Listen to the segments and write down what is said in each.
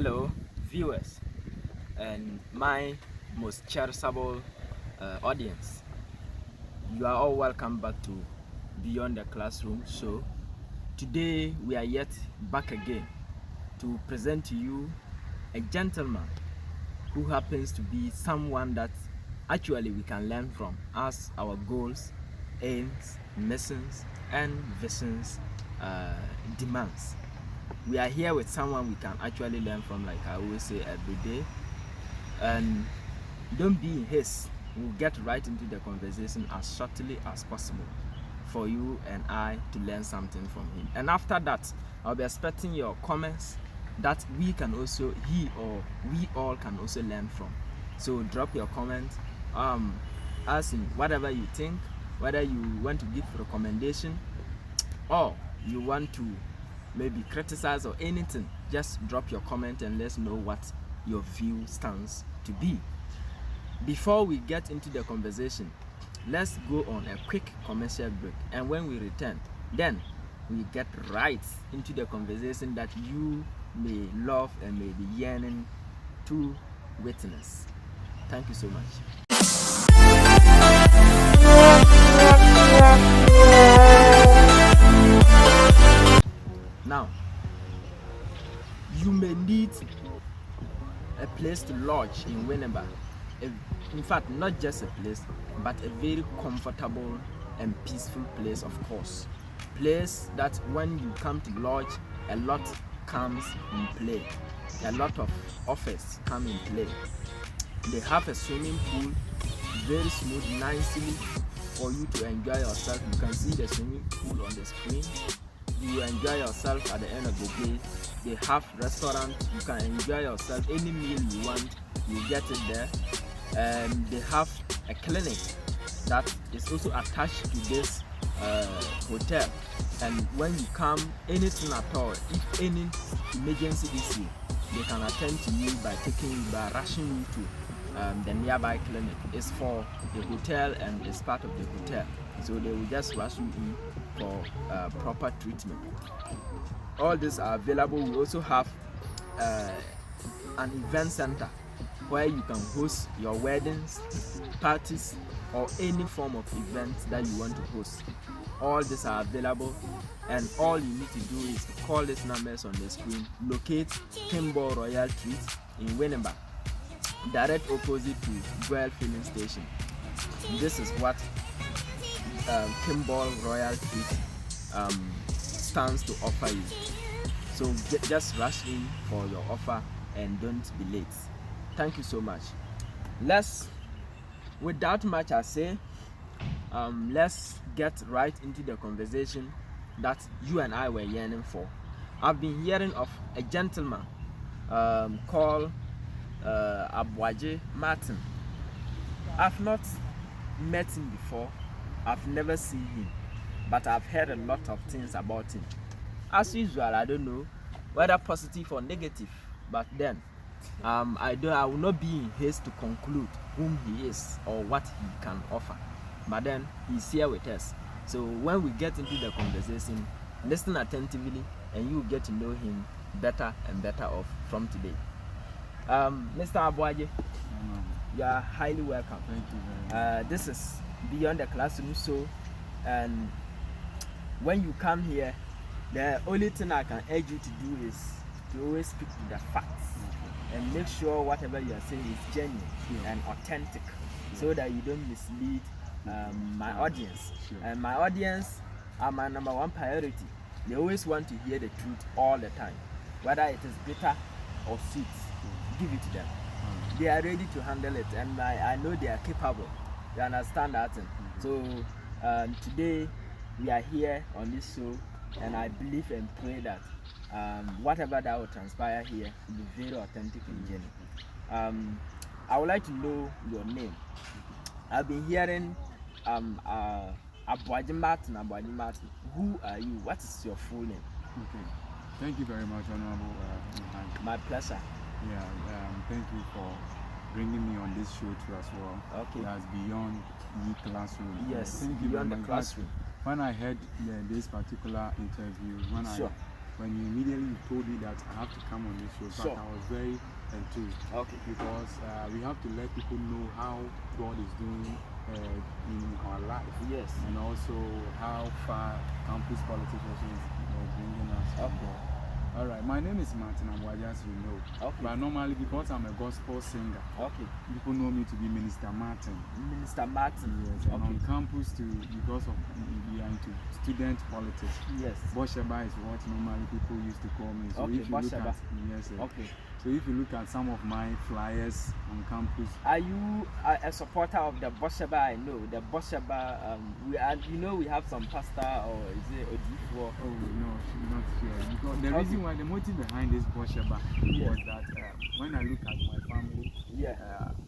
Hello, viewers, and my most cherishable audience. You are all welcome back to Beyond the Classroom show. Today, we are yet back again to present to you a gentleman who happens to be someone that actually we can learn from as our goals, aims, missions, and visions demands. We are here with someone we can actually learn from, like I always say every day. And don't be in haste. We'll get right into the conversation as shortly as possible for you and I to learn something from him. And after that, I'll be expecting your comments that he or we all can also learn from. So drop your comment, as in whatever you think, whether you want to give recommendation or you want to maybe criticize or anything. Just drop your comment and let's know what your view stands to be. Before we get into the conversation, let's go on a quick commercial break, and when we return, then we get right into the conversation that you may love and may be yearning to witness. Thank you so much. Now, you may need a place to lodge in Winneba. In fact, not just a place, but a very comfortable and peaceful place, of course. Place that when you come to lodge, a lot comes in play. A lot of offers come in play. They have a swimming pool, very smooth, nicely for you to enjoy yourself. You can see the swimming pool on the screen. You enjoy yourself at the end of the day. They have restaurant. You can enjoy yourself. Any meal you want, you get it there. They have a clinic that is also attached to this hotel. And when you come, anything at all, if any emergency issue, they can attend to you by rushing you to the nearby clinic. It's for the hotel and it's part of the hotel. So they will just rush you in for proper treatment. All these are available. We also have an event center where you can host your weddings, parties, or any form of events that you want to host. All these are available, and all you need to do is to call these numbers on the screen. Locate Kimball Royal Treat in Winneba, direct opposite to Guel Filling Station. This is what Kimball Royal Treat stands to offer you. So just rush in for your offer and don't be late. Thank you so much. Without much ado, let's get right into the conversation that you and I were yearning for. I've been hearing of a gentleman called Aboagye Martin. I've not met him before. I've never seen him, but I've heard a lot of things about him. As usual, I don't know whether positive or negative, but then I will not be in haste to conclude whom he is or what he can offer. But then he's here with us. So when we get into the conversation, listen attentively and you will get to know him better and better off from today. Mr. Aboagye, you are highly welcome. Thank you very much. This is Beyond the Classroom show, and when you come here, the only thing I can urge you to do is to always speak to the facts and make sure whatever you are saying is genuine and authentic, so that you don't mislead my audience. And my audience are my number one priority. They always want to hear the truth all the time, whether it is bitter or sweet. Give it to them. They are ready to handle it, and I know they are capable. You understand that? So today we are here on this show, and I believe and pray that whatever that will transpire here will be very authentic and genuine. I would like to know your name. I've been hearing Aboagye Martin. Who are you? What is your full name? Okay. Thank you very much, Honorable. My pleasure. Yeah. Thank you for bringing me on this show too as well. Okay. That's Beyond the Classroom. Yes. Thank you Beyond the very much. Classroom. When I heard this particular interview, when you immediately told me that I have to come on this show, Sure. but I was very enthused. Okay. Because we have to let people know how God is doing in our life. Yes. And also how far campus politics also is bringing us. Okay. All right, my name is Martin Aboagye, as you know. Okay. But normally, because I'm a gospel singer, Okay. people know me to be Minister Martin. Minister Martin. Yes, and on campus too, because of we are into student politics. Yes. Bosheba is what normally people used to call me. So Okay, if you look Bosheba. at yes, sir. Okay. So if you look at some of my flyers on campus, Are you a supporter of the Bosheba? I know the Bosheba. We are. We have some pastor, or is it Odifo? oh no, not sure. Because the reason why, the motive behind this Bosheba was that when I look at my family,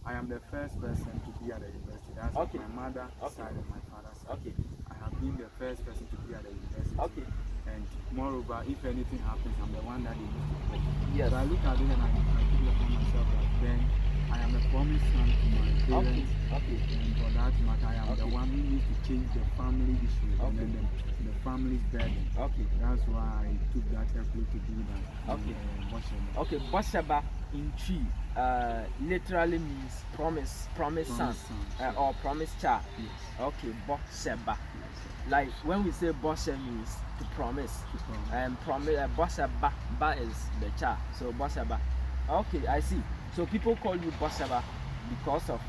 I am the first person to be at the university. That's Okay. my mother side and my father's side. Okay. I have been the first person to be at the university. Okay. And moreover, if anything happens, I'm the one that they used to call. Yes. So I look at it and I think upon myself that then I am a promised son to my parents. Okay. And for that matter, I am the one who needs to change the family issue and Okay. then the family's burden. Okay. That's why I took that effort to do that. Okay. Bosheba. Okay. Bosheba in tree literally means promise son, or promise child. Yes. Okay. Bosheba. Yes. Like when we say Boshe means to promise, and Bosheba is the child. So Bosheba. Okay, I see. So people call you Bosheba because of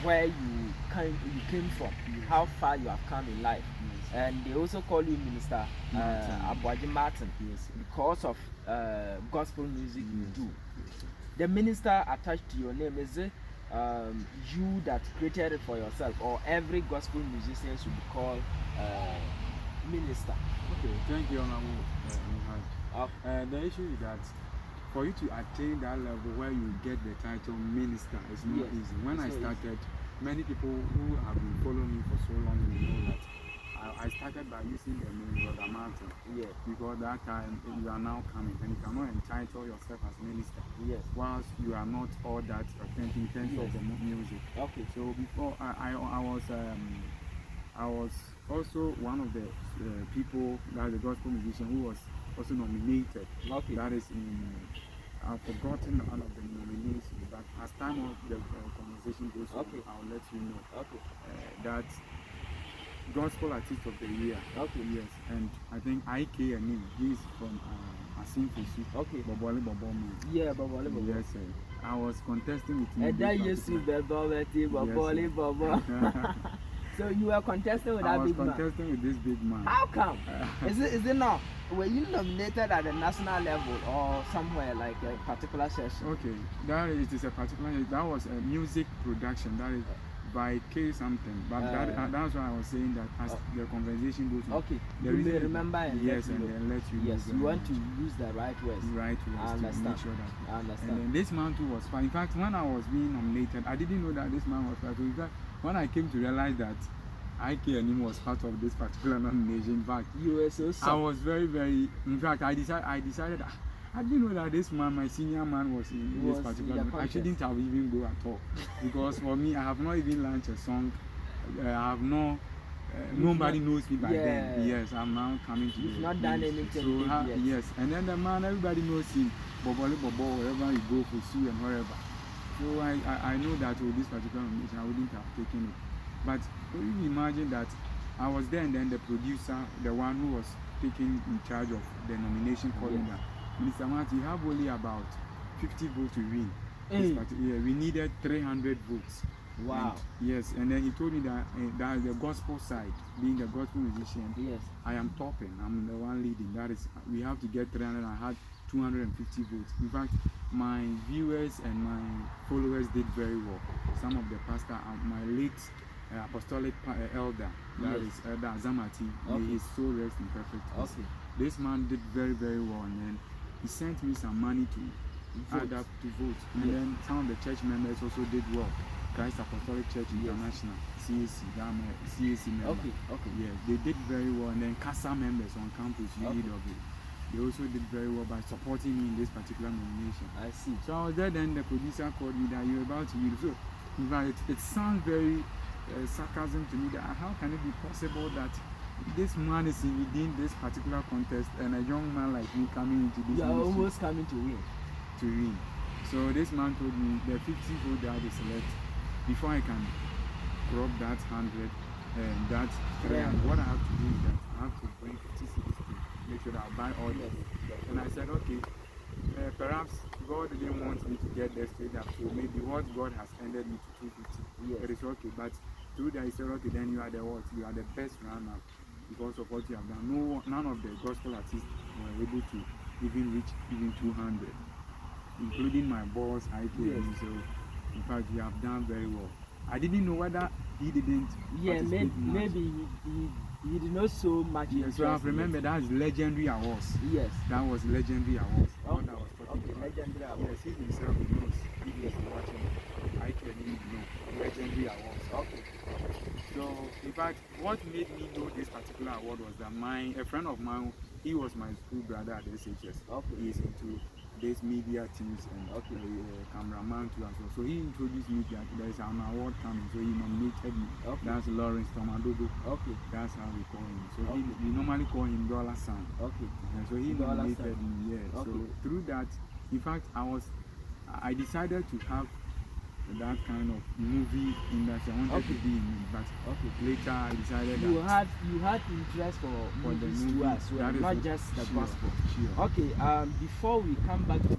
where you came from, how far you have come in life. Yes. And they also call you Minister Aboagye Martin Yes. because of gospel music you do. Yes. The minister attached to your name, is it you that created it for yourself, or every gospel musician should be called minister? Okay, thank you, Honorable Mujaahid. The issue is that for you to attain that level where you get the title minister is not easy. When I started, many people who have been following me for so long will know that I started by using the name Brother Martin. Yeah. Because that time you are now coming and you cannot entitle yourself as minister. Yes. Whilst you are not all that authentic in terms of the music. Okay. So before I was also one of the people, that the gospel musician who was also nominated. Okay. That is in, I've forgotten all of the nominations, but as time of the conversation goes on, I'll let you know. Okay. That Gospel Artist of the Year. Okay. Yes, and I think IK and him, he's from Asimfisu. Okay. Bobole Boboman. Yeah, Bobole Bobo. Yes, sir. I was contesting with him. And that you see Bobole Bobo. So you were contesting with that big man? I was contesting with this big man. How come? Is it now? Were you nominated at the national level or somewhere like a particular session? Okay, it is a particular. That was a music production. That is by K something. But that's why I was saying that as the conversation goes on. Okay. You may remember and yes, and then let you. Yes, you want to use the right words. Right words. I understand. To make sure that. I understand. And then this man too was fine. In fact, when I was being nominated, I didn't know that this man was fine. So in fact, when I came to realize that IK and him was part of this particular nomination, in fact, you were so sad. I was very, very. In fact, I decided. I didn't know that this man, my senior man, was in this particular. I shouldn't have even go at all, because for me, I have not even launched a song. I have no. Nobody knows me by then. Yes, I'm now coming to. You've not done anything. So yes, and then the man, everybody knows him. Bobole Bobo, wherever you go for Sue and wherever. So I know that with this particular nomination, I wouldn't have taken it. But can you imagine that I was there, and then the producer, the one who was taking in charge of the nomination, called me that, Minister Martin, you have only about 50 votes to win. We needed 300 votes. Wow. And, yes, and then he told me that that the gospel side, being a gospel musician, I am topping. I'm the one leading. That is, we have to get 300. I had 250 votes. In fact, my viewers and my followers did very well. Some of the pastor, my late apostolic elder, that is Elder Azamati, may his soul rest in perfect peace. This man did very, very well, and then he sent me some money to add up to vote. And then some of the church members also did well. Christ Apostolic Church International, CAC, I'm a CAC member. Yeah, they did very well. And then CASA members on campus, UEW, they also did very well by supporting me in this particular nomination. I see. So I was there, then the producer called me that you're about to win. So in fact, it sounds very sarcasm to me that how can it be possible that this man is within this particular contest, and a young man like me coming into this. You are almost coming to win. To win. So this man told me the 50 vote that I had to select before I can crop that 100 and that 300. What I have to do is that I have to bring 50 cities to make sure that I buy all this. And I said, okay, perhaps God didn't want me to get there straight up, so maybe what God has ended me to 250. Yes. It is okay, but through that he said, okay, then you are the what? You are the best runner because of what you have done. None of the gospel artists were able to even reach even 200, including my boss, IKE. Yes. So in fact, you have done very well. I didn't know whether he didn't. Yeah, maybe he did not so much. Yes, so I remember that's legendary awards. Yes, that was legendary awards. Okay. What I was talking about. Legendary awards. Yes, he himself knows. If he is watching, I can even know legendary awards. Okay. So in fact, what made me know this particular award was that a friend of mine, he was my school brother at SHS. Okay. He is into these media teams and cameraman too as well. So he introduced me that there is an award coming, so he nominated me. Okay. That's Lawrence Tomadogo. Okay. That's how we call him. So we normally call him Dollar Sign. Okay. And so he nominated me. Yeah. Okay. So through that, in fact, I decided to have that kind of movie industry. I wanted to be in it, but later I decided that you had interest for the movies movie too as well, not just the gospel. Sure. Okay, before we come back to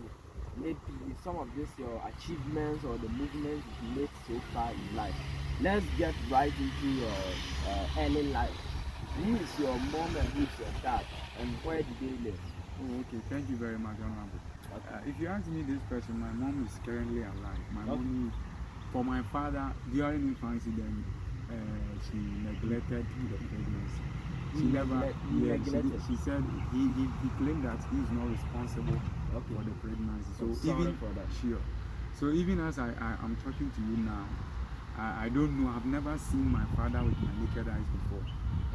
maybe some of this your achievements or the movements you made so far in life, let's get right into your early life. Who is your mom and who is your dad, and where do they live? Oh, okay, thank you very much, Honorable. If you ask me this question, my mom is currently alive. My mom, for my father, during infancy, then she neglected the pregnancy. She she said he claimed that he is not responsible for the pregnancy. So even for that, sure. So even as I'm talking to you now, I don't know. I've never seen my father with my naked eyes before.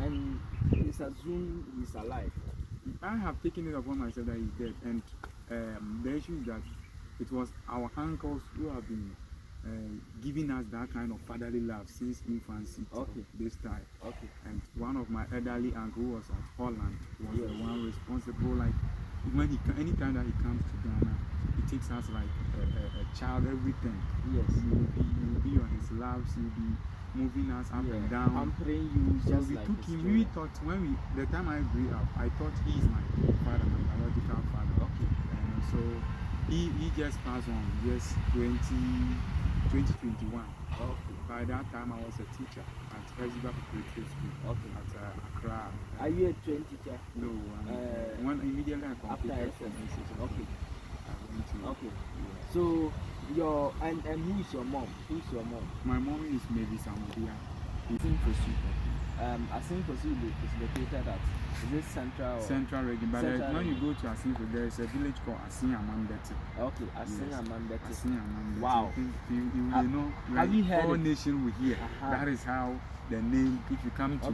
And it's assumed he's alive. I have taken it upon myself that he's dead, and the issue is that it was our uncles who have been giving us that kind of fatherly love since infancy to this time. Okay. And one of my elderly uncle who was at Holland was the one responsible. Like when anytime that he comes to Ghana, he takes us like a child, everything. Yes. He will be on his laps. He will be moving us up and down. Pampering you. So we took him. We thought the time I grew up, I thought he is my father, my biological father. Okay. And so he just passed on. Yes, 2021. Okay. By that time, I was a teacher at Hezbollah Preparatory School. Okay. At Accra. Are you a trained teacher? No. When immediately I completed from institution. Okay. I went to. Okay. Yeah. So and who is your mom? Who's your mom? My mom is maybe Samudia. Asinfosu is located at this central region. But when you go to Asinfo, there is a village called Asin Amambete. Okay, Asin Amambete. Asin Amambete. Wow. You know, like all nations will hear. That is how the name, if you come to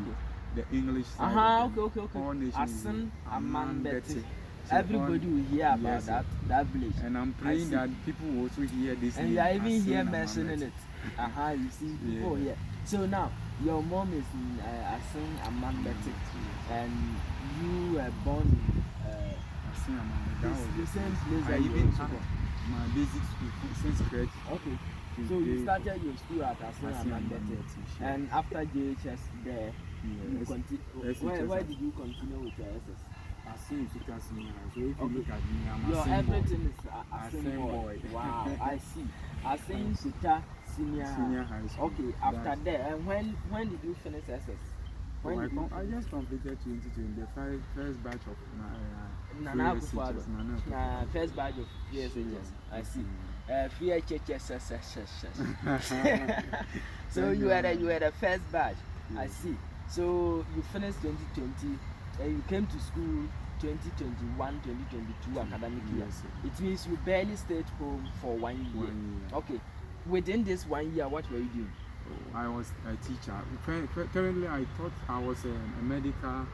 the English side. Okay. All nations. Asin Amambete. Everybody will hear about that village. And I'm praying that people will also hear this and name. you are even here mentioning it. You see people here. So now, your mom is in Asin Amambete, and you were born in Asin Amambete. The same place. I even had my basic school since grade. Okay. So you started your school at Asin Amambete, and after JHS there, you continue. Where did you continue with your SS? Asin Suta Senior High. So if you look at me, I'm your Asin everything boy. Is Asin boy. Wow, I see. Asin Suta Senior High School. Okay, after that, and when did you finish SS? I just completed 2020, the first batch of first batch of VSHS. I see. So you were the first batch. I see. So you finished 2020. You came to school 2021-2022 academic year. It means you barely stayed home for 1 year. Okay. Within this 1 year, what were you doing? I was a teacher. Currently, I thought I was a medical,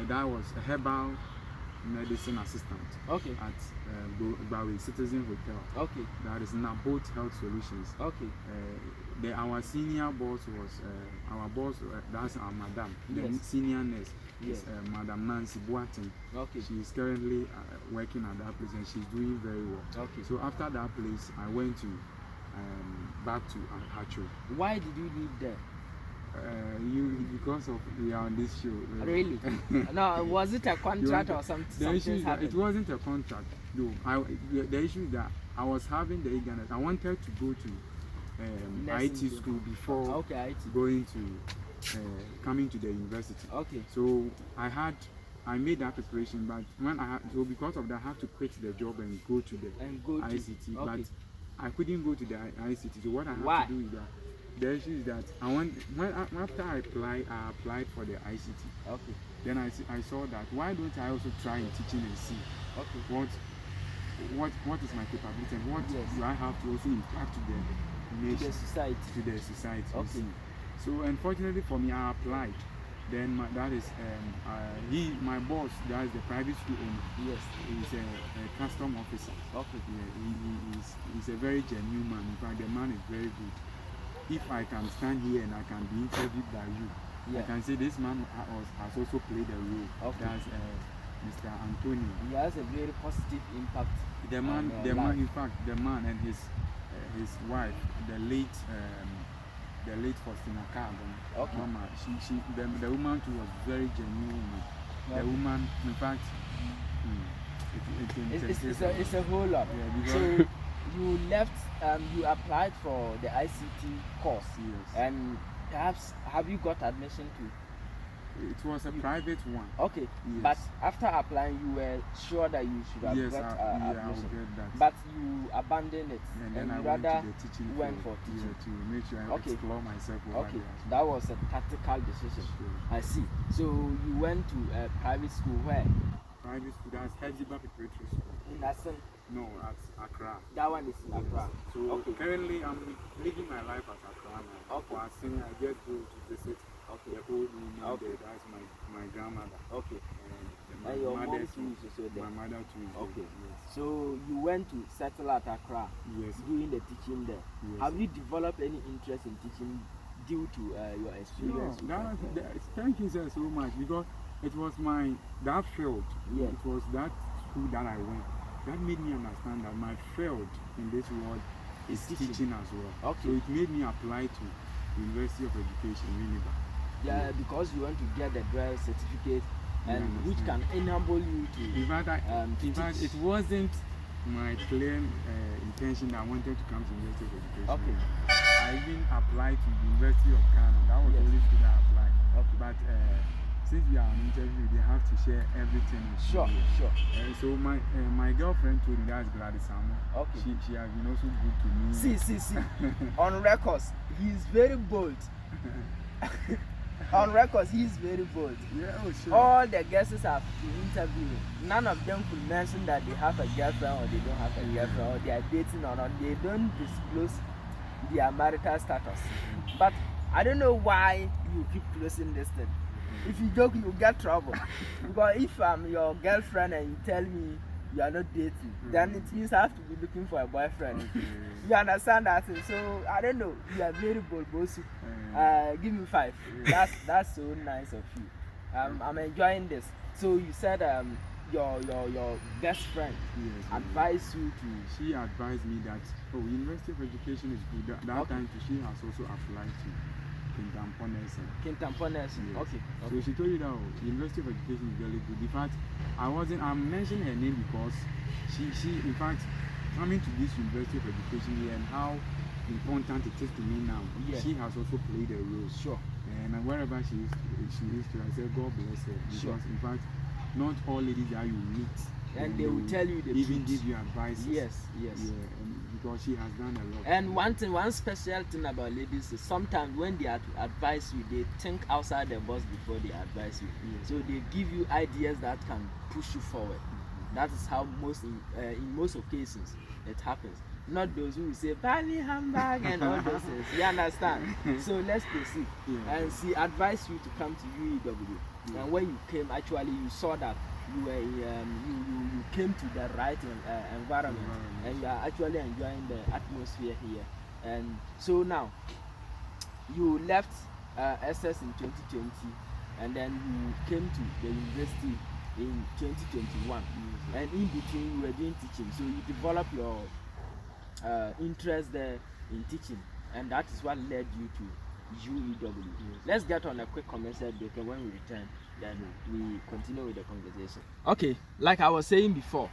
that was a herbal medicine assistant. Okay. At Bowie Citizen Hotel. Okay. That is Nabot Health Solutions. Okay. Our senior boss was our boss. That's our madam. Yes. The senior nurse. Yes. Is Madam Nancy Boatin. Okay. She is currently working at that place and she's doing very well. Okay. So after that place, I went to back to Hacho. Why did you leave there? Because of we are on this show. Really? No, was it a contract or something? The issue is that it wasn't a contract. No, the issue is that I was having the eagerness. I wanted to go to IT school before going to coming to the university. Okay. So I made that preparation, but because of that, I had to quit the job and go to the ICT. But I couldn't go to the ICT. So what I had to do is that. The issue is that after I applied for the ICT. Okay. Then I saw that why don't I also try in teaching and see what is my capability and what do I have to also impact to the nation, to the society. Okay. So unfortunately for me, I applied. Then my boss, that is the private school owner. Yes. He's a custom officer. Okay. Yeah, he's a very genuine man. In fact, the man is very good. If I can stand here and I can be interviewed by you, I can say this man has also played a role. Okay. That's Mr. Antonio. He has a very positive impact. The man, in fact, the man and his wife, the late Faustina Carbon. Okay. Mama, the woman too was very genuine woman. The woman, in fact, it's a whole lot. Yeah, so you left, you applied for the ICT course. Yes. And perhaps have you got admission to? It was a private one. Okay. Yes. But after applying, you were sure that you should have got admission. I will get that. But you abandoned it, and then I rather went to the teaching went for teaching. to make sure I explore myself over there. That was a tactical decision. Sure. I see. So you went to a private school where? Private school, that's Heziba Preparatory School. In Assen? No, at Accra. That one is in Accra. So currently I'm living my life at Accra now. For Assen, I just go to visit the old woman there. That's my grandmother. Okay. And your mom too is also there. My mother too is there. Yes. So you went to settle at Accra. Yes. Doing the teaching there. Yes. Have you developed any interest in teaching due to your experience? Thank you so much, because it was that field. Yeah. It was that school that I went. That made me understand that my field in this world is teaching as well. Okay. So it made me apply to University of Education, Winneba. Yeah, because you want to get the drive certificate, and which can enable you to. In fact, it wasn't my clear intention that I wanted to come to University of Education. Okay. I even applied to the University of Ghana. That was the only school that I applied. Okay. But since we are on interview, they have to share everything. Sure. So my girlfriend told me that's Gladys Samo. Okay. She has been also good to me. See. On records, he is very bold. On records, he is very bold. Yeah, sure. All the guests have been interviewed. None of them could mention that they have a girlfriend or they don't have a girlfriend or they are dating or not. They don't disclose their marital status. But I don't know why you keep closing this thing. If you joke, you get trouble. Because if I'm your girlfriend and you tell me you are not dating, then it means I have to be looking for a boyfriend. You understand that? So I don't know. You are very bold, Bosu. Give me 5. That's so nice of you. I'm enjoying this. So you said your best friend advised you to. She advised me that University of Education is good. That time she has also applied to Kintamponesi. Okay. So she told you that University of Education is really good. In fact, I'm mentioning her name because she in fact coming to this University of Education here and how important it is to me now. Yes. She has also played a role. Sure. And wherever she is to, I say God bless her. Because in fact, not all ladies that you meet, and they will tell you the even truth. give you advice. Yes. Yeah, because she has done a lot. And one special thing about ladies is sometimes when they advise you, they think outside the box before they advise you. Yes. So they give you ideas that can push you forward. That is how in most occasions it happens. Not those who say buy me handbag and all those things. You understand? So let's proceed. Yeah. And she advised you to come to UEW. And when you came, actually you saw that you were you came to the right environment, and you are actually enjoying the atmosphere here. And so now you left SS in 2020, and then you came to the university in 2021, and in between you were doing teaching, so you developed your interest there in teaching, and that is what led you to UEW. Let's get on a quick commercial break, and when we return, then we continue with the conversation. Okay, like I was saying before,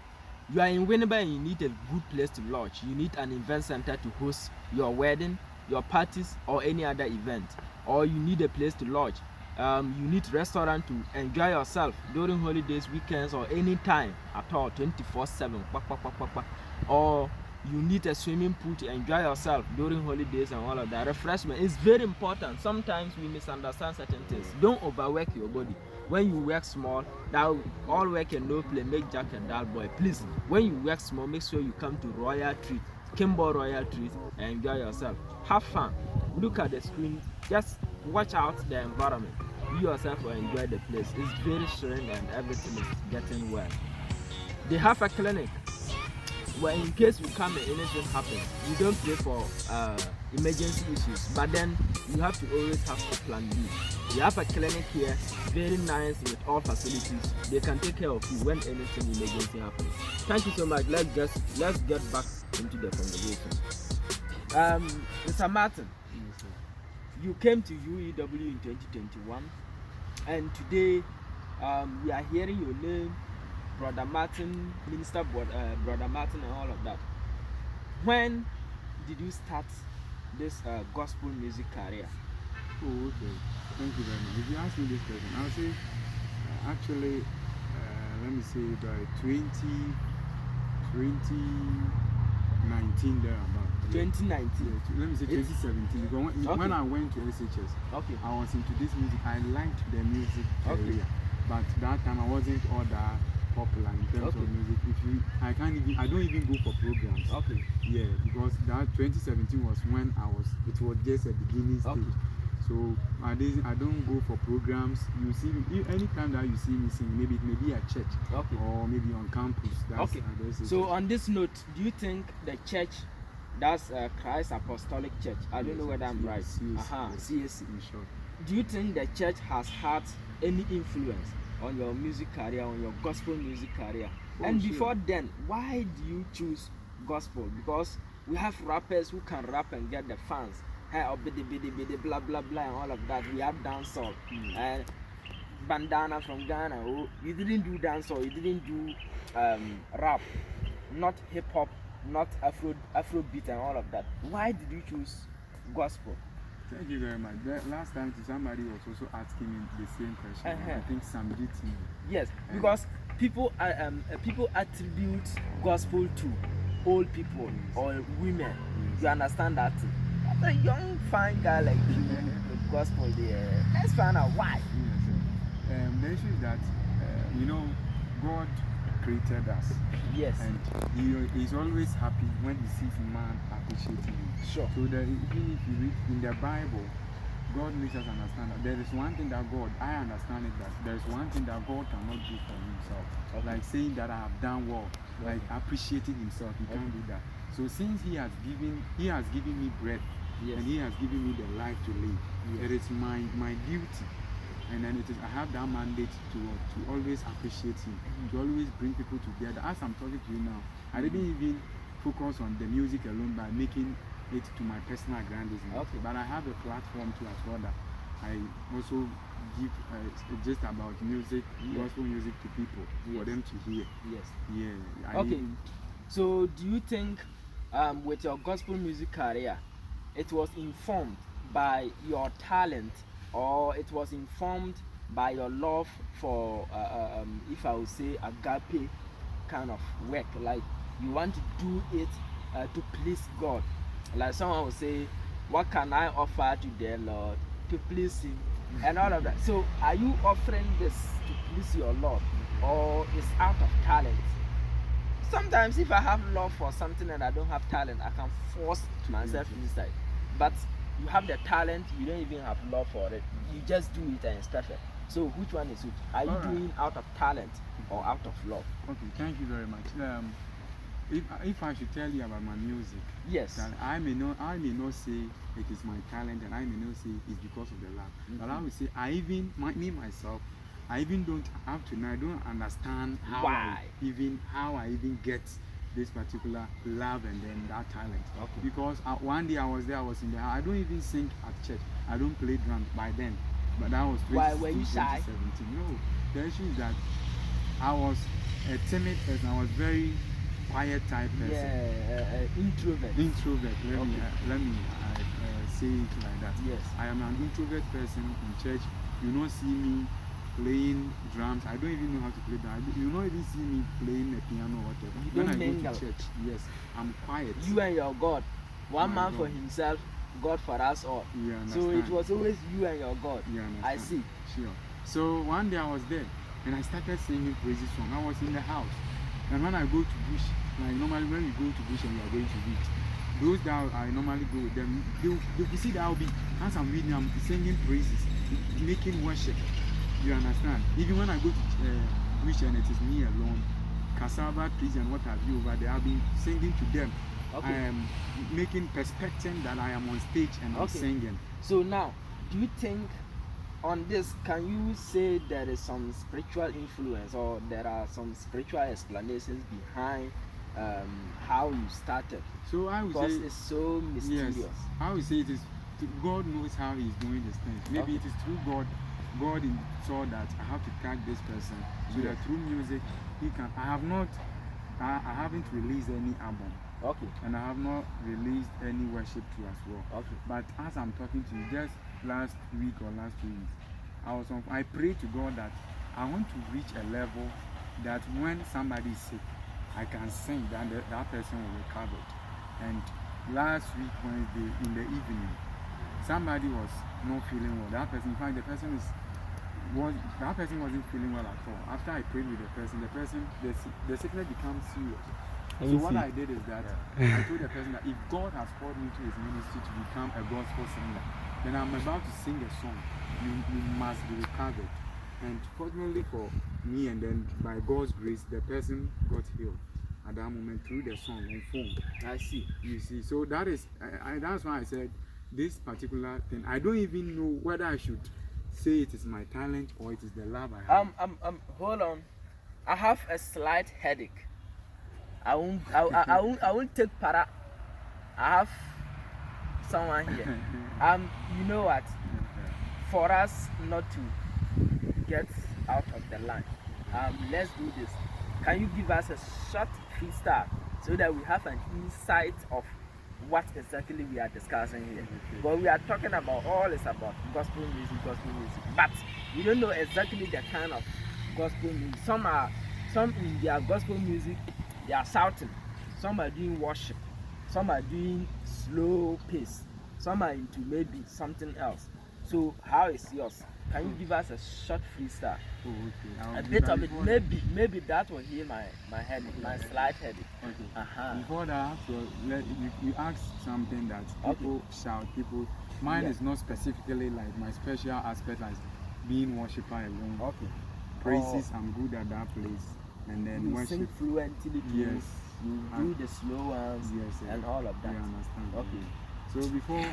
you are in Winnipeg and you need a good place to lodge. You need an event center to host your wedding, your parties, or any other event, or you need a place to lodge. You need restaurant to enjoy yourself during holidays, weekends, or any time at all, 24/7. Or you need a swimming pool to enjoy yourself during holidays and all of that. Refreshment is very important. Sometimes we misunderstand certain things. Don't overwork your body. When you work small, that all work and no play make Jack and dull boy. Please, when you work small, make sure you come to Royal Treat, Kimbo Royal Treat, and enjoy yourself. Have fun. Look at the screen. Just watch out the environment. You yourself will enjoy the place. It's very serene and everything is getting well. They have a clinic. Well, in case you come and anything happens, you don't pray for emergency issues, but then you have to always have a plan B. You have a clinic here, very nice with all facilities. They can take care of you when anything emergency happens. Thank you so much. Let's get back into the conversation. Mr. Martin, you came to UEW in 2021, and today we are hearing your name, Brother Martin, Minister Brother Martin, and all of that. When did you start this gospel music career? Oh, okay. Thank you very much. If you ask me this question, I'll say actually, let me say by 2019 there about. 2019. Let me say 2017. Because when I went to SHS, okay, I was into this music. I liked the music career, but that time I wasn't all that popular in terms of music. I don't even go for programs. Okay. Yeah, because that 2017 was when it was just a beginning stage. Okay. So I don't go for programs. You see, anytime that you see me sing, maybe it may be at church, okay, or maybe on campus. Okay. So on this note, do you think the church, that's Christ Apostolic Church, I don't know whether I'm right, CAC, in short, do you think the church has had any influence on your music career, on your gospel music career? And before then, why do you choose gospel? Because we have rappers who can rap and get the fans. Hey, bidi blah blah blah and all of that. We have dancehall and Bandana from Ghana. Oh, you didn't do dancehall, you didn't do rap, not hip hop, not Afrobeat and all of that. Why did you choose gospel? Thank you very much. Last time somebody was also asking me the same question. I think some GT. Yes, because people attribute gospel to old people or women. You understand that? A young fine guy like you with gospel there. Let's find out why. Yes, the issue is that God created us. Yes. And he's always happy when he sees man appreciating him. Sure. So that even if you read in the Bible, God makes us understand that there is one thing that I understand it, that there is one thing that God cannot do for himself. Okay. Like saying that I have done well, like appreciating himself, he can't do that. So since he has given me breath, yes, and he has given me the life to live, yes, it is my duty. And then I have that mandate to always appreciate him, to always bring people together. As I'm talking to you now, I didn't even focus on the music alone by making it to my personal grandism. Okay. But I have a platform too as well that I also give just about music, gospel music to people, yes, for them to hear. Yes. Yeah. Okay. So do you think with your gospel music career, it was informed by your talent, or it was informed by your love for, if I would say, agape kind of work? Like you want to do it to please God. Like someone would say, what can I offer to the Lord to please him? And all of that. So are you offering this to please your Lord, or is out of talent? Sometimes if I have love for something and I don't have talent, I can force myself inside. But you have the talent, you don't even have love for it. You just do it and stuff it. So which one is which? Are you doing out of talent or out of love? Okay, thank you very much. If I should tell you about my music, yes, that I may not say it is my talent, and I may not say it's because of the love. But I would say I even myself, I even don't up to now, I don't understand how I even get this particular love and then that talent. Okay. Because one day I was in the house. I don't even sing at church. I don't play drums by then. But that was 2016, why were you shy? 2017. No, the issue is that I was a timid person. I was very quiet type person. Yeah, introvert. Let me say it like that. Yes. I am an introvert person in church. You don't see me playing drums. I don't even know how to play drums. You don't even see me playing a piano or whatever. When I go to church, yes, I'm quiet. You and your God. One man for himself, God for us all. So it was always you and your God. I see. Sure. So one day I was there and I started singing praises song. I was in the house. And when I go to bush, like normally when we go to bush and we are going to read, those that I normally go with them, they will see that I'll be, as I'm reading, I'm singing praises, making worship. You understand? Even when I go to bush and it is me alone, cassava trees and what have you over there, I've been singing to them. I am making perspective that I am on stage and I'm singing. So now, do you think on this, can you say there is some spiritual influence or there are some spiritual explanations behind how you started? So I would say it's so mysterious. Yes, I would say it is. God knows how He's doing these things. Maybe it is through God. God saw that I have to catch this person, so that through music He can. I haven't released any album. And I have not released any worship too as well. But as I'm talking to you, just last week or last 2 weeks, I prayed to God that I want to reach a level that when somebody is sick, I can sing, that that person will recover. And last week Wednesday in the evening, somebody was not feeling well. That person, in fact, that person wasn't feeling well at all. After I prayed with the person, the sickness becomes serious. So what I did is that I told the person that if God has called me to His ministry to become a gospel singer, then I'm about to sing a song. You must be recovered. And fortunately for me, and then by God's grace, the person got healed at that moment through the song on phone. I see. You see, so that is that's why I said this particular thing. I don't even know whether I should say it is my talent or it is the love I have. Hold on. I have a slight headache. I won't take para. I have someone here. You know what? For us not to get out of the line, let's do this. Can you give us a short freestyle so that we have an insight of what exactly we are discussing here? But we are talking about gospel music, but we don't know exactly the kind of gospel music. Some in their gospel music, they are shouting. Some are doing worship. Some are doing slow pace. Some are into maybe something else. So how is yours? Can you give us a short freestyle? A bit of it. Maybe that will heal my head, my slight headache. Before that, you ask something that people shout. Mine is not specifically like my special aspect as being worshiper alone. Praises, I'm good at that place. And then you worship. Sing fluently. Yes. You do the slow ones. Yes. And all of that. You understand. So before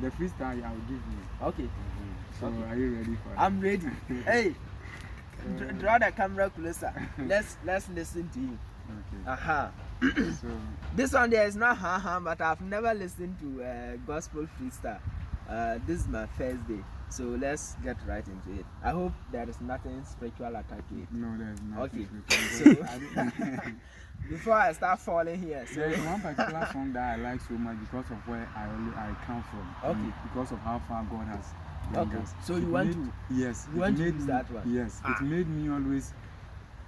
the freestyle I will give you. So are you ready for it? I'm ready. Hey, draw the camera closer. Let's listen to you. So this one there is not but I've never listened to gospel freestyle. This is my first day. So let's get right into it. I hope there is nothing spiritual attached to it. No, there's nothing. So before I start falling here, so there's one particular song that I like so much because of where I come from. Because of how far God has brought us. So you want to? Yes. You want to use that one? Yes. It made me always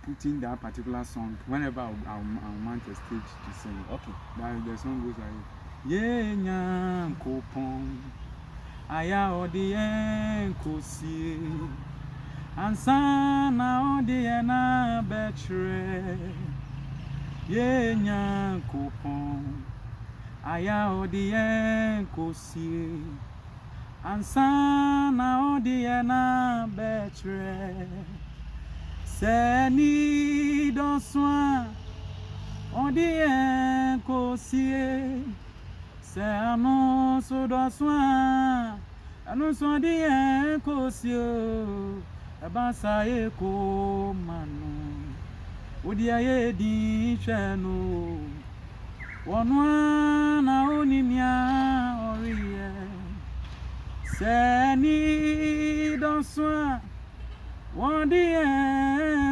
put in that particular song whenever I want a stage to sing. The song goes like, yeah, nyam kopon. Aya odien kosi ansana odiena betre ye nyankopon aya odien kosi ansana odiena betre seni donswa odien kosie seno so donswa anu so dien kosio abasa eko manu odia ye di chenu wonwa na onimia oriye seni donswa wondie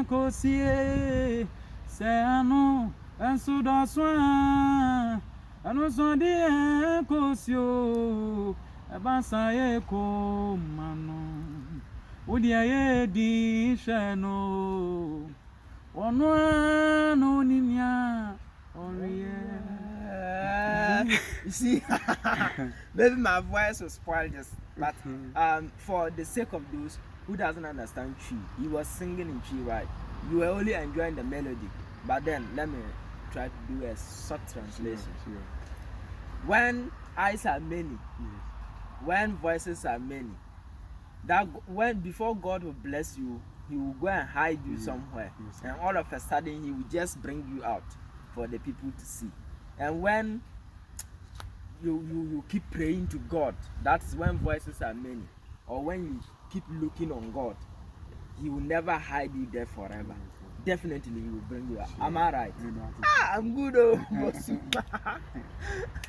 kosie senu ensu donswa anu so die kosio abasa eko manu odia ye di chenu wonwa na onimia oriye. You see, maybe my voice will spoil this, but for the sake of those who doesn't understand Chi, he was singing in Chi, right? You were only enjoying the melody, but then let me try to do a short translation. Sure. When eyes are many, when voices are many, that when before God will bless you, He will go and hide you somewhere, and all of a sudden He will just bring you out for the people to see. And when you keep praying to God, that's when voices are many. Or when you keep looking on God, He will never hide you there forever. Definitely He will bring you out. Sure. Am I right? I'm good. Oh.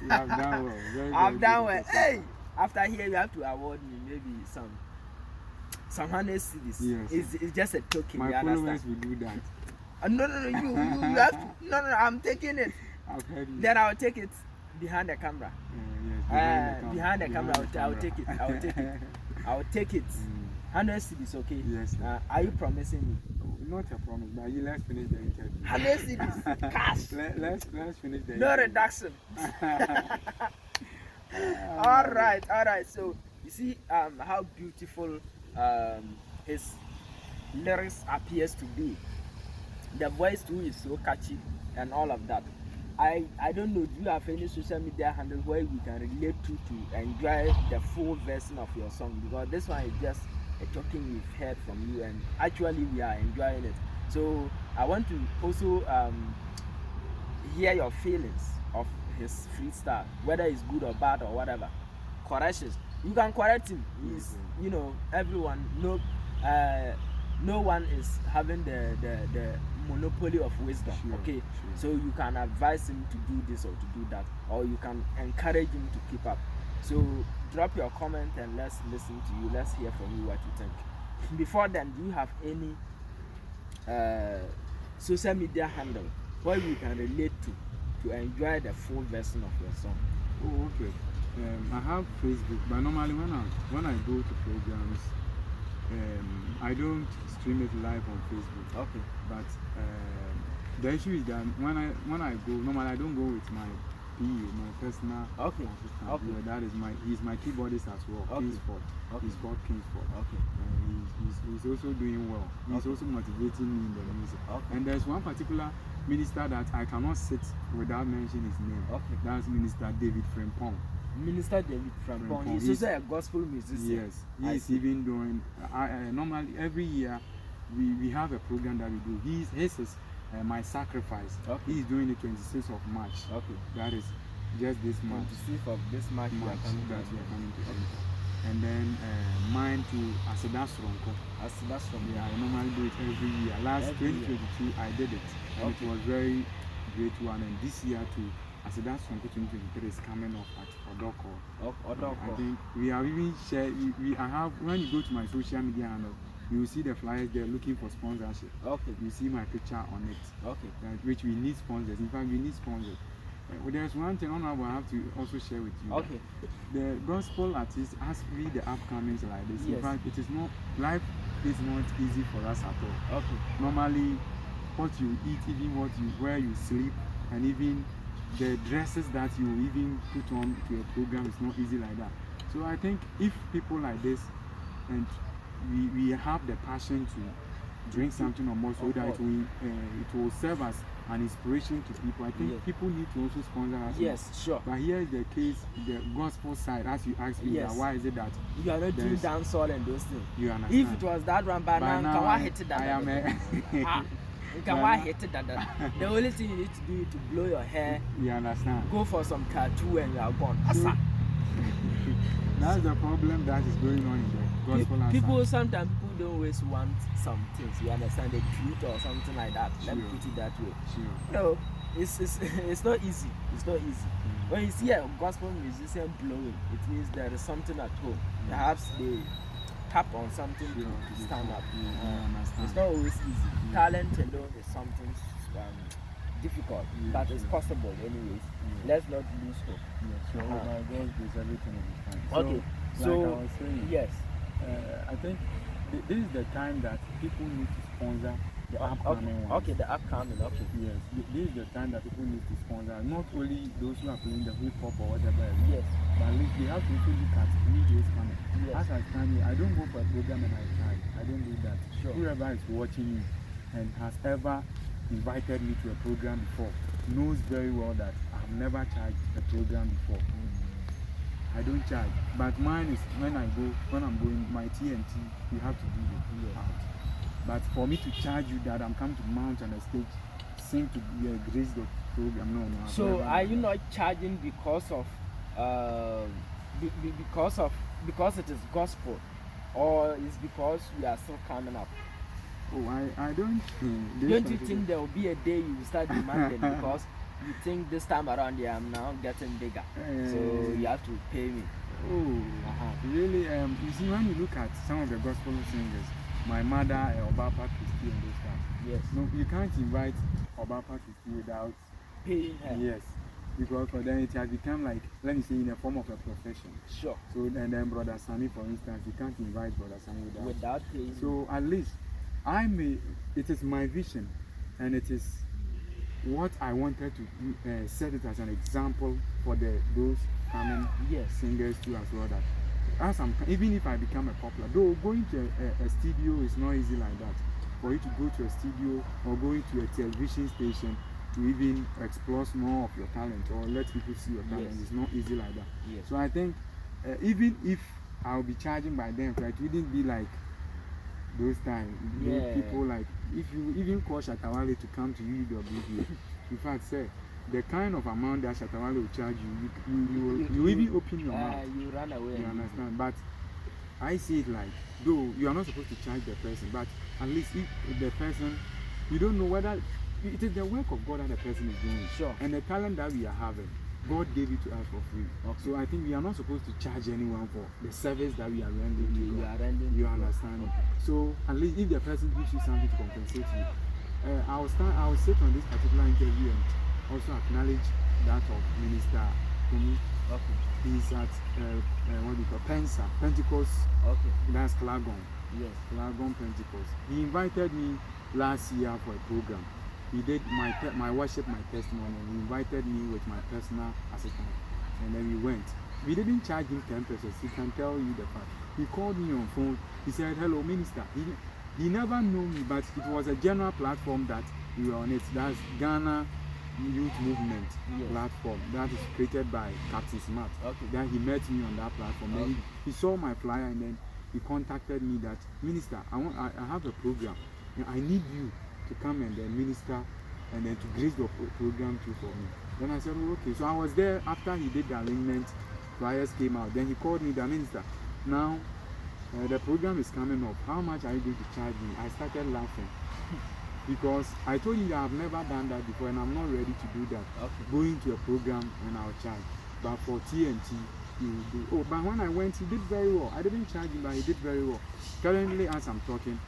You have done well. I've done well. Hey, after here you have to award me maybe some 100 cedis. Yes. It's just a token. My followers will do that. No, you have to, no, I'm taking it. I've heard you. Then I'll take it behind the camera. Yes, behind the camera, I'll take it. I'll take it. 100 cedis, okay? Yes. Are you promising me? Not a promise, but let's finish the interview. 100 cedis, cash. Let's finish the interview. No reduction. All right. So you see how beautiful his lyrics appears to be. The voice too is so catchy and all of that. I don't know, do you have any social media handle where we can relate to enjoy the full version of your song? Because this one is just a talking we've heard from you, and actually we are enjoying it. So I want to also hear your feelings of his freestyle, whether it's good or bad or whatever. Corrections, you can correct him. He's, you know, everyone, no one is having the monopoly of wisdom. Sure. So you can advise him to do this or to do that, or you can encourage him to keep up. So drop your comment and let's listen to you. Let's hear from you what you think. Before then, do you have any social media handle where we can relate to enjoy the full version of your song? Oh, okay. I have Facebook, but normally when I go to programs, I don't stream it live on Facebook. Okay. But the issue is that when I go, normally I don't go with my PA, my personal assistant. Okay. Yeah, that is he's my keyboardist as well. Okay. Kingsford. Okay. He's called Kingsford. Okay. He's also doing well. He's also motivating me in the music. Okay. And there's one particular minister that I cannot sit without mentioning his name. Okay. That's Minister David Frimpong. Minister David Frimpong. He's also a gospel musician. Yes. He's even doing. Normally every year we have a program that we do. His is My Sacrifice. Okay. He's doing the 26th of March. Okay. That is just this month. 26th of this March we are coming to. Okay. And then mine to Aseda Stronko. Yeah, I normally do it every year. Last 2022 I did it. And it was very great one. And this year too, Aseda Stronko 2023 is coming off at Odoko. I think we have even shared. I have, when you go to my social media handle, you will see the flyers there looking for sponsorship. Okay. You see my picture on it. Okay. Which we need sponsors. In fact, we need sponsors. Well, there's one thing I have to also share with you. Okay. The gospel artists has to be the upcomings like this. Yes. In fact, it is not, life is not easy for us at all. Okay. Normally, what you eat, even where you sleep, and even the dresses that you even put on to a program is not easy like that. So I think if people like this, and we have the passion to bring something on board so that it will serve as an inspiration to people. I think people need to also sponsor us. Yes, sure. But here is the case, the gospel side, as you asked me, that why is it that you are not doing dancehall and those things? You understand? If it was that one, by now can I hit it that? The only thing you need to do is to blow your hair. You understand? Go for some tattoo and you are gone. That's the problem that is going on in the gospel. Sometimes people don't always want some things. You understand, the truth or something like that. Let me put it that way. No, it's not easy. It's not easy. When you see a gospel musician blowing, it means there is something at home. Perhaps they tap on something to stand up. It's not always easy. Talent alone is something difficult, but it's possible anyways. Let's not lose hope. So by God's grace, everything will be fine. Okay. So like I was saying, yes. I think this is the time that people need to sponsor the upcoming ones. Okay, the upcoming. Okay. Yes. This is the time that people need to sponsor. Not only those who are playing the hip hop or whatever. Yes. But at least they have to also look at videos coming. Yes. As I stand here, I don't go for a program and I charge. I don't do that. Sure. Whoever is watching me and has ever invited me to a program before knows very well that I've never charged a program before. I don't charge, but mine is when I'm going my TNT, you have to do the out. But for me to charge you that I'm coming to mount on a stage, sing to grace the program, no. So are you not charging because of because it is gospel, or is because we are still coming up? Oh, I don't. Don't you think there will be a day you start demanding because you think this time around I'm now getting bigger, so you have to pay me? Oh, really? You see, when you look at some of the gospel singers, my mother, Obapa Christie and those guys. Yes. No, you can't invite Obapa Christie without paying her. Yes, because for them it has become like, let me say, in a form of a profession. Sure. So and then Brother Sammy, for instance, you can't invite Brother Sammy without paying. So at least it is my vision, and it is what I wanted to set it as an example for those coming singers too as well. That even if I become a popular, though going to a studio is not easy like that. For you to go to a studio or going to a television station to even explore more of your talent or let people see your talent, it's not easy like that. So I think even if I'll be charging by them, it wouldn't be like those times. People like, if you even call Shatawale to come to UWB, in fact, say the kind of amount that Shatawale will charge you even open your mouth. You run away. You understand? But I see it like, though you are not supposed to charge the person, but at least if the person, you don't know whether it is the work of God that the person is doing. Sure. And the talent that we are having, God gave it to us for free. Okay. So I think we are not supposed to charge anyone for the service that we are rendering. You understand? Okay. So at least if the person gives you something to compensate you, I will sit on this particular interview and also acknowledge that of Minister Kumi. Okay. He's at what do you call Pentecost. Okay. That's Klagon. Yes. Klagon Pentecost. He invited me last year for a program. He did my worship, my testimony, and he invited me with my personal assistant. And then we went. We didn't charge him 10 pesos. He can tell you the fact. He called me on phone. He said, "Hello, Minister." He never knew me, but it was a general platform that we were on it. That's Ghana Youth Movement platform that is created by Captain Smart. Okay. Then he met me on that platform. Okay. Then he saw my flyer and then he contacted me that, "Minister, I have a program and I need you to come and then minister and then to grace the program too for me." Then I said, "Oh, okay." So I was there after he did the arrangement, flyers came out. Then he called me, "The Minister, now the program is coming up. How much are you going to charge me?" I started laughing because I told him that I've never done that before and I'm not ready to do that. Okay. Going to a program and I'll charge. But for TNT, he will do. Oh, but when I went, he did very well. I didn't charge him, but he did very well. Currently, as I'm talking,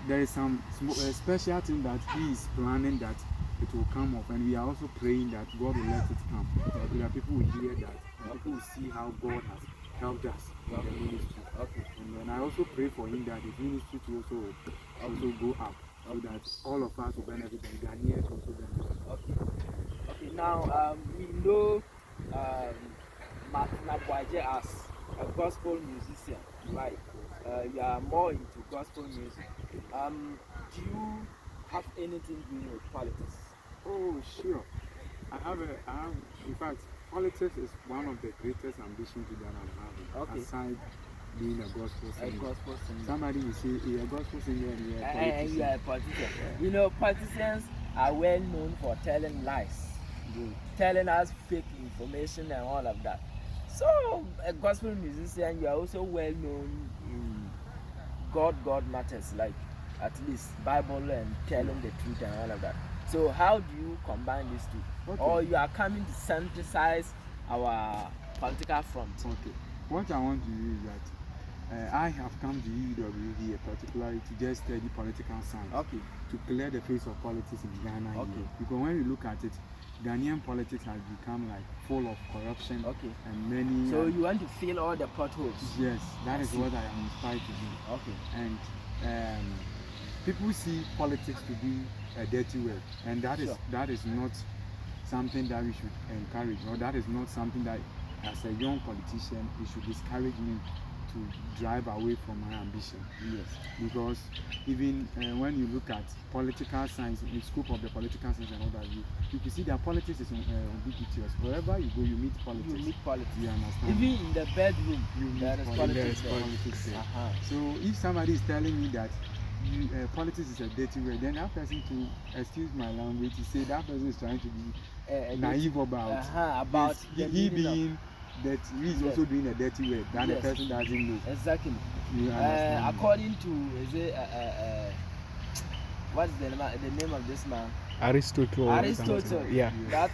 there is some special thing that he is planning that it will come up, and we are also praying that God will let it come. So that people will hear that, and people will see how God has helped us in the ministry. Okay. And then I also pray for him that his ministry to also go up, so that all of us will benefit and Ghanaians also benefit. Okay. Now we know Martin Aboagye as a gospel musician, right? You are more into gospel music. Do you have anything doing with politics? Oh, sure. In fact, politics is one of the greatest ambitions that I'm having. Okay. Aside being a gospel singer. A gospel singer. Somebody will say, you're a gospel singer and you're a politician. And you are a politician. You know, politicians are well known for telling lies, telling us fake information and all of that. So, a gospel musician, you are also well known in God matters, like at least Bible and telling the truth and all of that. So, how do you combine these two? Okay. Or you are coming to synthesize our political front? Okay. What I want to do is that I have come to UW here particularly to just study political science. Okay. To clear the face of politics in Ghana. Okay. Here. Because when you look at it, Ghanaian politics has become like full of corruption. Okay. And many. So you want to fill all the potholes? Yes, that is what I am inspired to do. Okay. And people see politics to be a dirty word, and that is not something that we should encourage, or that is not something that, as a young politician, it should discourage me to drive away from my ambition. Yes. Because even when you look at political science, the scope of the political science and all that, you can see that politics is ubiquitous. Wherever you go, you meet politics. You meet politics. You understand? Even in the bedroom, there is politics. So if somebody is telling me that politics is a dirty word, then that person, to excuse my language, to say that person is trying to be naive about he being that he is also doing a dirty word that the person doesn't know. Exactly. You understand? According to what's the name of this man? Aristotle. Yeah. That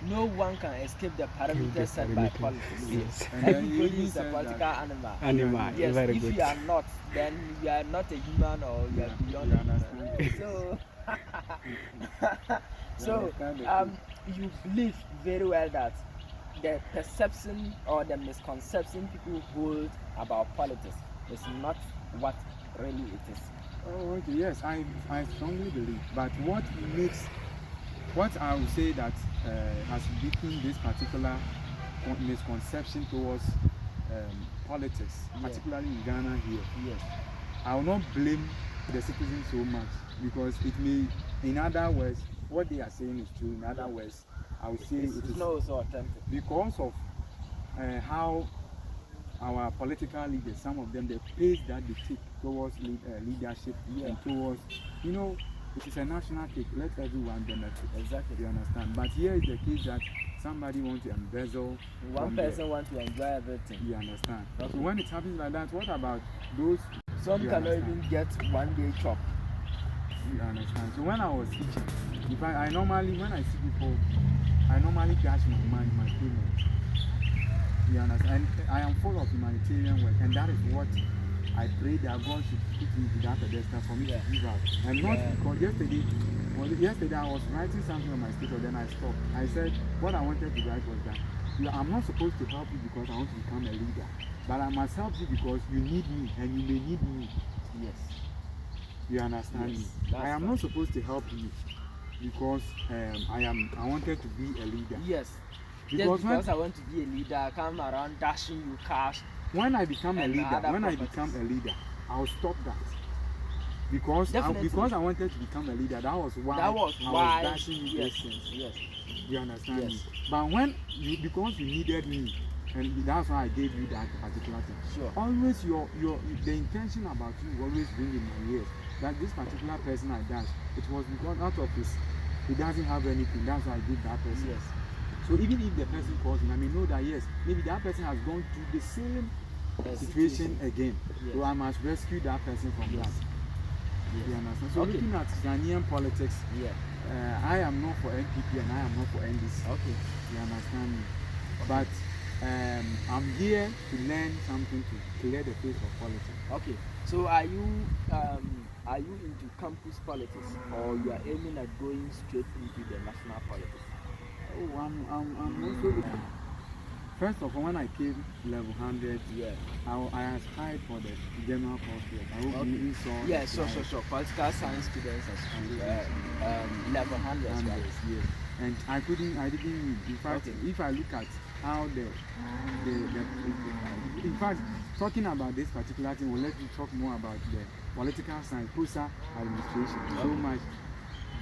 no one can escape the parameters set by politics. Yes. Everybody is a political animal. Yes. Very if good. you are not, then you are not a human, or you are beyond human. So, you believe very well that the perception or the misconception people hold about politics is not what really it is. Oh, okay. Yes, I strongly believe. But what I would say that has become this particular misconception towards politics, particularly in Ghana here. Yes. I will not blame the citizens so much, because it may, in other words, what they are saying is true. In other words, I would say it is not so authentic because of how our political leaders, some of them, the pace that they take towards leadership and towards, it is a national cake. Let everyone benefit. Exactly. You understand? But here is the case that somebody wants to embezzle. One person wants to enjoy everything. You understand? Okay. So when it happens like that, what about those? Some cannot even get one day chop. You understand? So when I was teaching, when I see people, I normally dash my payment. You understand? And I am full of humanitarian work, and that is what I pray that God should put me to that pedestal for me to give out. And not because yesterday I was writing something on my status, then I stopped. I said what I wanted to write was that I'm not supposed to help you because I want to become a leader, but I must help you because you need me and you may need me. Yes. You understand me? I am not supposed to help you because I wanted to be a leader. Yes. Because I want to be a leader, I come around dashing you cash. When I become a leader, I'll stop that. Because I wanted to become a leader, that was why I was dashing you those things. Yes. You understand me? But because you needed me, and that's why I gave you that particular thing. Sure. Always the intention about you always ring in my ears. That this particular person I dashed, it was because out of he doesn't have anything. That's why I gave that person. Yes. So even if the person calls me, I may know that yes, maybe that person has gone through the same situation again. Yes. So I must rescue that person from that. Yes. You understand? So looking at Ghanaian politics, I am not for NPP and I am not for NDC. Okay. You understand me? But I'm here to learn something to clear the face of politics. Okay. So are you into campus politics, or you are aiming at going straight into the national politics? Oh, I'm also looking. First of all, when I came level 100, I aspired for the general coursework. I hope you saw. Yeah, sure. Political science students level 100. Yes. And I didn't read. In fact, if I look at how in fact, talking about this particular thing will let me talk more about political science, POSA administration, so much,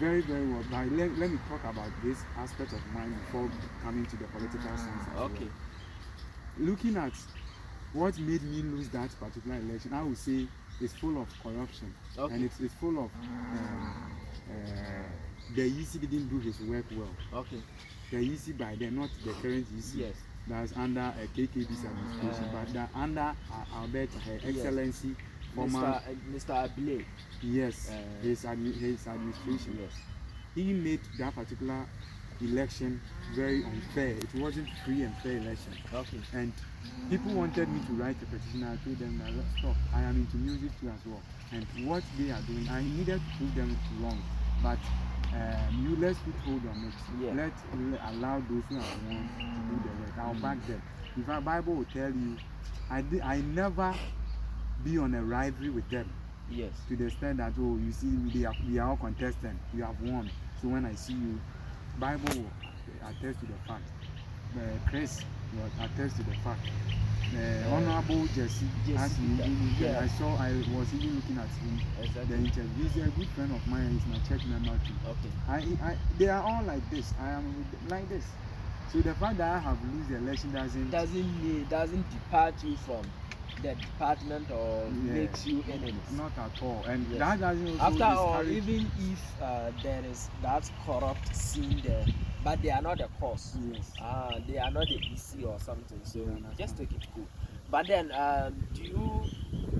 very, very well. But let me talk about this aspect of mine before coming to the political science. Okay. Well. Looking at what made me lose that particular election, I would say it's full of corruption, and it's full of the EC didn't do his work well. Okay. The EC by then, not the current EC. Yes. That's under KKB's administration, but that under Albert Excellency, former Mr. Aboagye. Yes, his administration. Yes. He made that particular election very unfair. It wasn't free and fair election. Okay. And people wanted me to write a petition. I told them that stop. I am into music too as well. And what they are doing, I needed to prove them wrong. But let's put hold on it. Yeah. Let's allow those who are wrong to do the work. I'll back them. In fact, Bible will tell you, I never be on a rivalry with them. Yes. To the extent that, oh, you see, we are all contestants. You have won. So when I see you, Bible will attest to the fact. Chris will attest to the fact. Honorable Jesse, I was even looking at him. Exactly. The interview. He's a good friend of mine. He's my church member too. Okay. They are all like this. I am like this. So the fact that I have lost the election doesn't depart you from the department or makes you enemies. Not at all. And that doesn't also after all, even if there is that corrupt scene there, but they are not the cause. Yes. They are not the EC or something. So just take it cool. But then, do you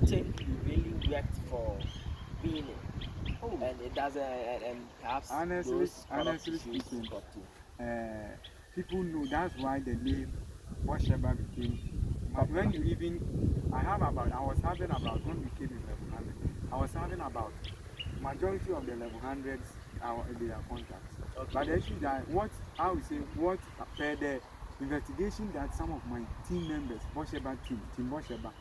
think you really worked for being it? Oh. And it doesn't, and perhaps honestly speaking, people know that's why the name Washeba became. But when you even, I was having about, when we came in level 100, I was having about majority of the level 100s, they are contacts. Okay. But the issue that what the investigation that some of my team members, team Bosheba,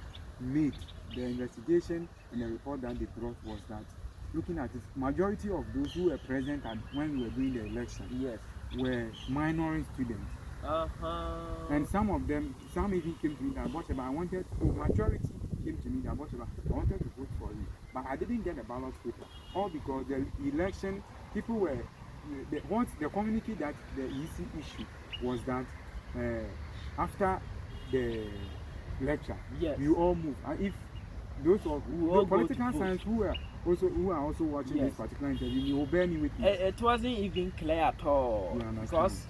made, the investigation and the report that they brought was that, looking at it, majority of those who were present when we were doing the election were minority students. And some of them, some even came to me that majority came to me that I wanted to vote for you, but I didn't get a ballot paper. All because the election, people were, the communique that the EC issue was that after the lecture, you all move. And if those of the political science who are also watching this particular interview, you will bear me with me. It wasn't even clear at all because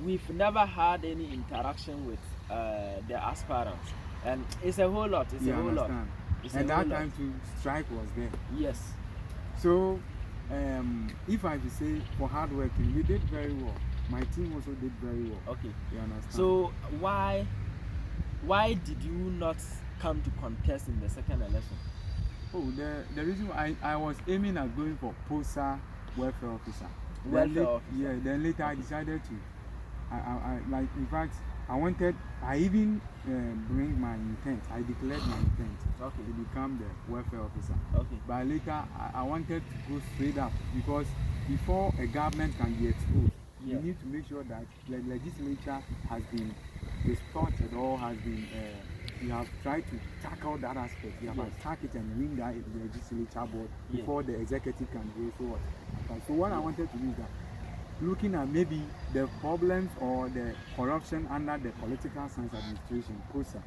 we've never had any interaction with the aspirants, and it's a whole lot. It's a whole lot. And that time to strike was there. Yes. So, if I should say for hard working, we did very well. My team also did very well. Okay. You understand? So why did you not come to contest in the second election? Oh, the reason I was aiming at going for POSA welfare officer. Yeah. Then later I decided to. In fact, I even bring my intent. I declared my intent to become the welfare officer. Okay. But later, I wanted to go straight up because before a government can be exposed, you need to make sure that the legislature has been distorted or has been, you have tried to tackle that aspect. You have attacked it and win that legislature board before the executive can do so what. So what I wanted to do is that looking at maybe the problems or the corruption under the political science administration, POSA,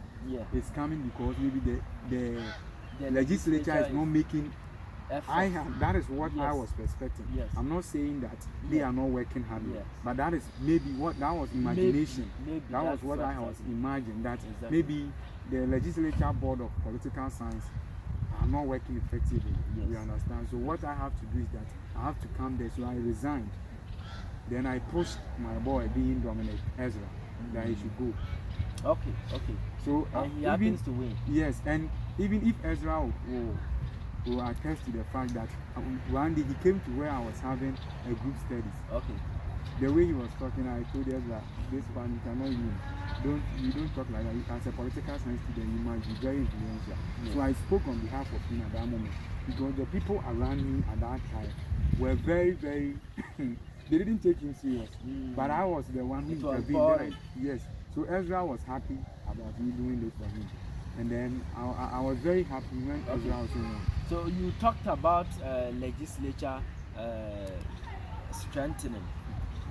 is coming because maybe the legislature is not making effort. That is what I was expecting. I'm not saying that they are not working hard, but that is maybe that was imagination. Maybe that was what I was imagining, that maybe the legislature board of political science are not working effectively. You understand? So what I have to do is that I have to come there. So I resigned. Then I pushed my boy, being Dominic Ezra, that he should go. Okay. So and he happens to win. Yes, and even if Ezra will attest to the fact that one day he came to where I was having a group studies. Okay. The way he was talking, I told Ezra, this one you cannot win. You don't talk like that. As a political science student, you must be very influential. So I spoke on behalf of him at that moment because the people around me at that time were very, very. They didn't take him serious, but I was the one who intervened. Yes, so Ezra was happy about me doing this for him. And then I was very happy when Ezra also won. So you talked about legislature strengthening.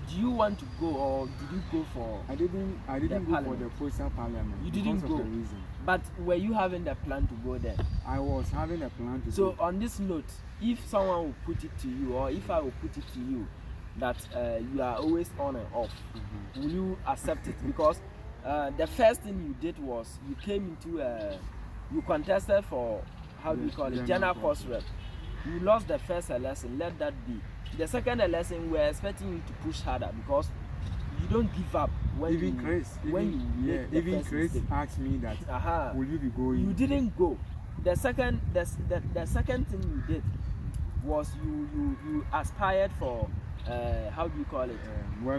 Do you want to go, or did you go for? I didn't go for the postal parliament. You didn't because go. of the reason. But were you having the plan to go there? I was having a plan to so go. On this note, if someone will put it to you, or if I will put it to you, that you are always on and off, will you accept it? Because the first thing you did was you came into you contested for, how do you call it, general course rep. You lost the first election, let that be. The second election, we're expecting you to push harder, because you don't give up when even Chris asked me that will you be going? You didn't go. The second thing you did was you aspired for how do you call it,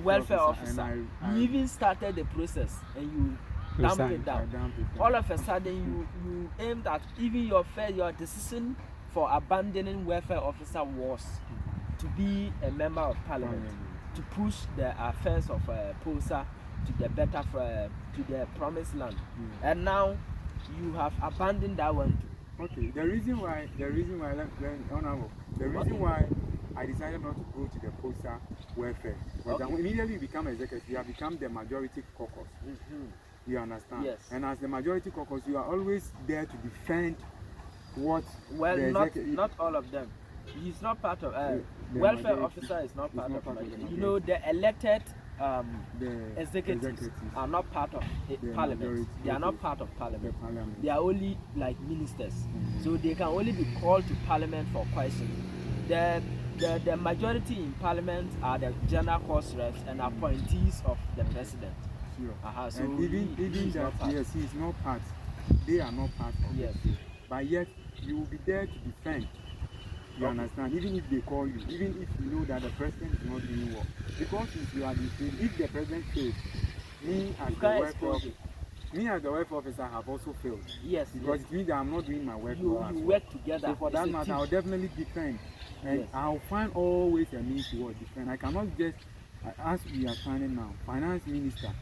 welfare officer. You even started the process and you dumped it down. All of a sudden you aimed at, even your decision for abandoning welfare officer was to be a member of parliament, to push the affairs of POSA to the better, to the promised land. And now you have abandoned that one too. Okay, the reason why I decided not to go to the POSA welfare was that immediately you become executive, you have become the majority caucus. You understand? Yes. And as the majority caucus, you are always there to defend what not all of them. He's not part of welfare officer is not part of majority. You know, the elected executives are not part of parliament. They are not part of parliament. They are only like ministers. So they can only be called to parliament for questioning. The majority in parliament are the general course reps and appointees of the president. Sure. So and even that, yes, he is not part. They are not part of it. But yet you will be there to defend. You understand? Even if they call you, even if you know that the president is not doing well, because if you are if the president fails, me as the welfare officer have also failed. Yes. Because it means that I'm not doing my work. You work together. So for that matter, I'll definitely defend, and I'll find always a means to defend. I cannot just, as we are standing now, finance minister.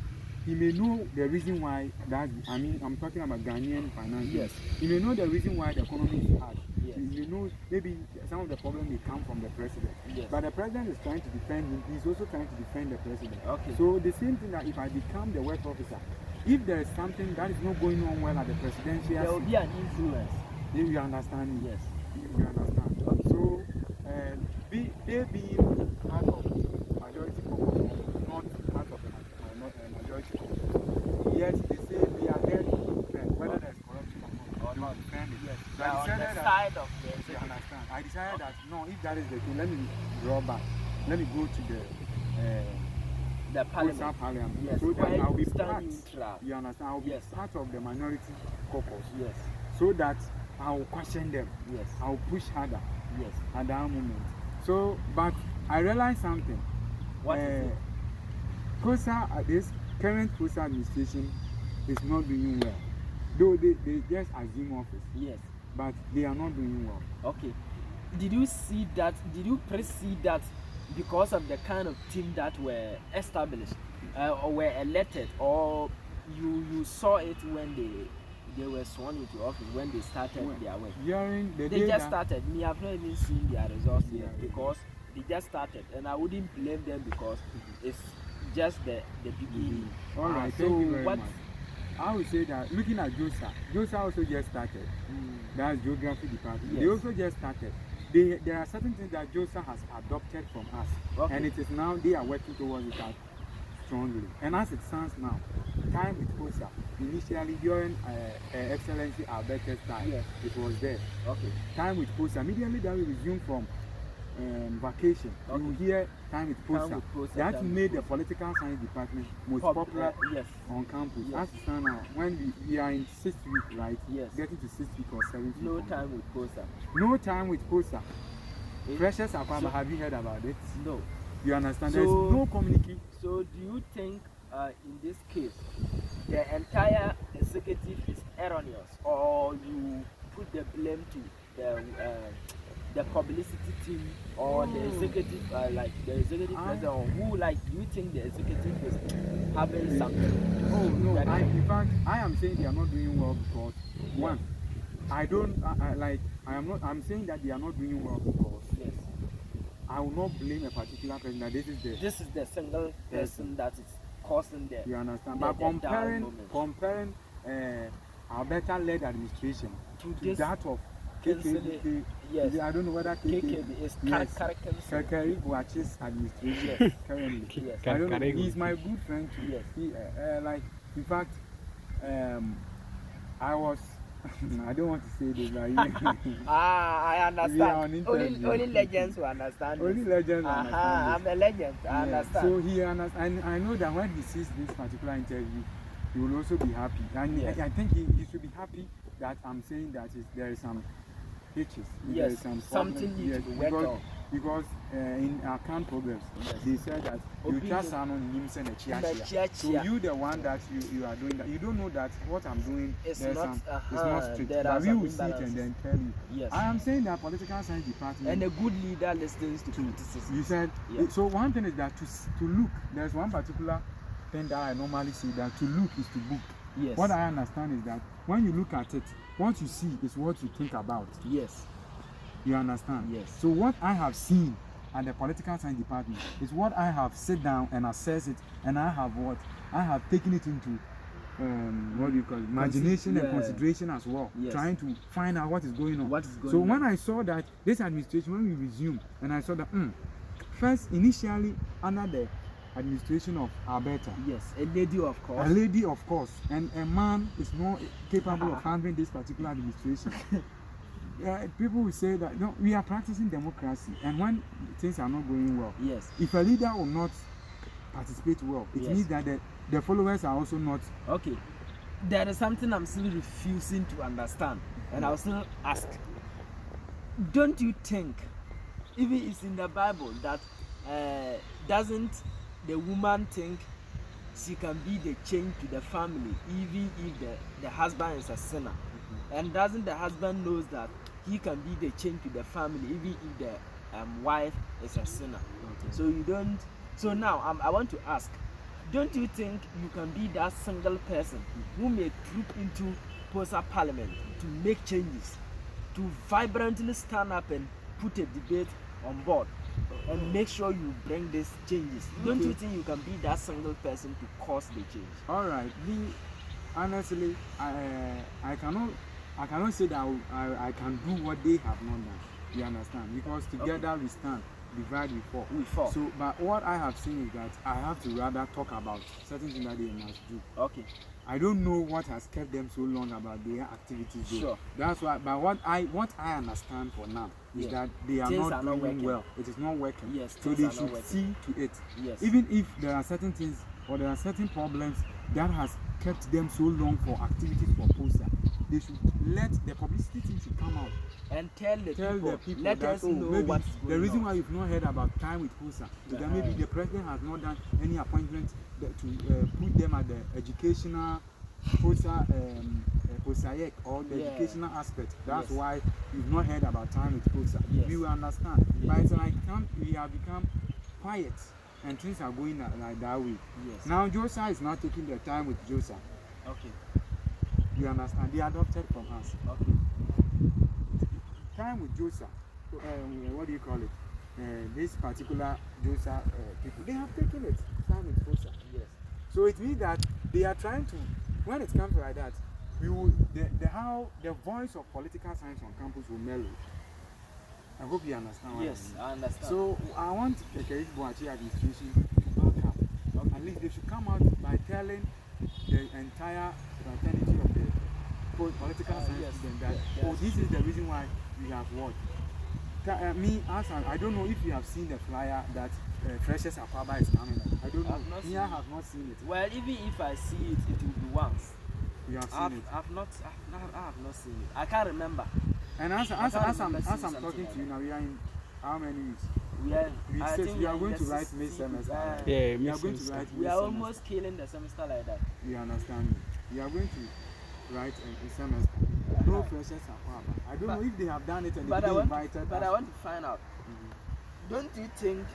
He may know the reason why that, I mean, I'm talking about Ghanaian finance. Yes. He may know the reason why the economy is hard. Yes. He may know maybe some of the problem may come from the president. Yes. But the president is trying to defend him. He's also trying to defend the president. Okay. So the same thing that if I become the welfare officer, if there is something that is not going on well at the presidential, there will be an influence. You understand me? Yes. You understand. Okay. So they being part of majority caucus, not part of the majority caucus. Yes, they say we are there to defend whether there's corruption or not. Defend it. Yes. So I decided on the side of the you understand. I decided that no, if that is the case, let me draw back. Let me go to the parliament. Yes. So that I'll be part. You understand? I'll be part of the minority caucus. Yes. So that I'll question them. Yes. I'll push harder. Yes. At that moment. So, but I realized something. What is it? COSA, this current COSA administration is not doing well. Though they just assume office. Yes. But they are not doing well. Okay. Did you see that? Did you perceive that because of the kind of team that were established or were elected, or you saw it when they were sworn into office, when they started their work? They just started. Me, I've not even seen their results yet because they just started, and I wouldn't blame them because it's just the beginning. All right. So thank you very much. I would say that looking at JOSA also just started. That's geography department. Yes. They also just started. There are certain things that JOSA has adopted from us, and it is now they are working towards it strongly. And as it stands now, time with COSA, initially during Excellency Alberta's time, it was there. Okay. Time with COSA, immediately that we resume from vacation. You will hear time with COSA. That made the political science department most popular on campus. As it stands now, when we are in 6th week, right? Yes. Getting to 6th week or 7th week. No time with COSA. No time with COSA. Precious Apaba, have you heard about it? No. You understand? There's no communication. So do you think in this case the entire executive is erroneous, or you put the blame to the the publicity team or the executive, like the executive president, or who, like, you think the executive is having something? Oh no, in fact, I am saying they are not doing well because one, I don't I'm saying that they are not doing well because I will not blame a particular person that this is the single person that is causing the. You understand? The, but comparing Alberta led administration to that of KKB, yes. I don't know whether KKB is Kakari Boache's administration currently. Yes. I don't know. He's my good friend too. Yes. He, like, in fact, I was. I don't want to say this, but I understand. Only legends will understand. Only legends understand. I'm a legend. I understand. So he understands, and I know that when he sees this particular interview, he will also be happy. And I think he should be happy that I'm saying that there is some hitches. Yes. There is some something needs to be worked on. Because in our camp progress, they said that you just are on him and a so you the one that you are doing that. You don't know that what I'm doing it's not strict. But we will see it and then tell you. Yes. I am saying that political science department and a good leader listens to criticism. You said so. One thing is that to look. There's one particular thing that I normally say that to look is to book. Yes. What I understand is that when you look at it, what you see is what you think about. Yes. You understand? Yes. So what I have seen at the political science department is what I have sit down and assess it, and I have taken it into what do you call it? Imagination and consideration as well. Yes. Trying to find out what is going on. So when I saw that this administration, when we resumed, and I saw that first initially under the administration of Alberta. Yes, a lady of course. A lady of course, and a man is more capable of handling this particular administration. People will say that no, we are practicing democracy, and when things are not going well, if a leader will not participate well, it means that the followers are also not. Okay, there is something I'm still refusing to understand, and I'll still ask. Don't you think, even it's in the Bible, that doesn't the woman think she can be the change to the family, even if the husband is a sinner? And doesn't the husband knows that he can be the change to the family even if the wife is a sinner? So you don't. So now I want to ask, don't you think you can be that single person who may troop into Posa Parliament to make changes, to vibrantly stand up and put a debate on board and make sure you bring these changes? Don't you think you can be that single person to cause the change? All right. Honestly, I cannot say that I can do what they have not done. You understand? Because together we stand, divide we fall. So, but what I have seen is that I have to rather talk about certain things that they must do. Okay. I don't know what has kept them so long about their activities. Sure. That's why. But what I understand for now is that they are not doing well. It is not working. Yes. So they should see to it. Yes. Even if there are certain things or there are certain problems that has kept them so long for activities for POSA, they should let the publicity team should come out and tell the people let that, us know maybe what's going the reason on. why you've not heard about time with POSA is that maybe the president has not done any appointment to put them at the educational POSA or the educational aspect. That's why you've not heard about time with POSA. We will understand. But it's like we have become quiet and things are going like that way. Now Josa is not taking their time with Josa. Okay. You understand? They adopted from us. Okay. Time with Josa. What do you call it? This particular Josa people, they have taken it. Time with Josa. Yes. So it means that they are trying to, when it comes like that, we will how the voice of political science on campus will mellow. I hope you understand. Yes, I understand. So I want the Keith Boachi administration to back up. At least they should come out by telling the entire fraternity of the political science students that this is the reason why we have what. I don't know if you have seen the flyer that Freshers Akaba is coming. I don't know. I have not seen it. Well, even if I see it, it will be once. You have seen it? I have not seen it. I can't remember. And as I'm talking to you now, we are in how many weeks? We are going to write May semester. We are going to write. We are almost killing the semester like that. You understand me? We are going to write a semester. No freshers are. I don't know if they have done it and they invited us. But I want to find out. Don't you think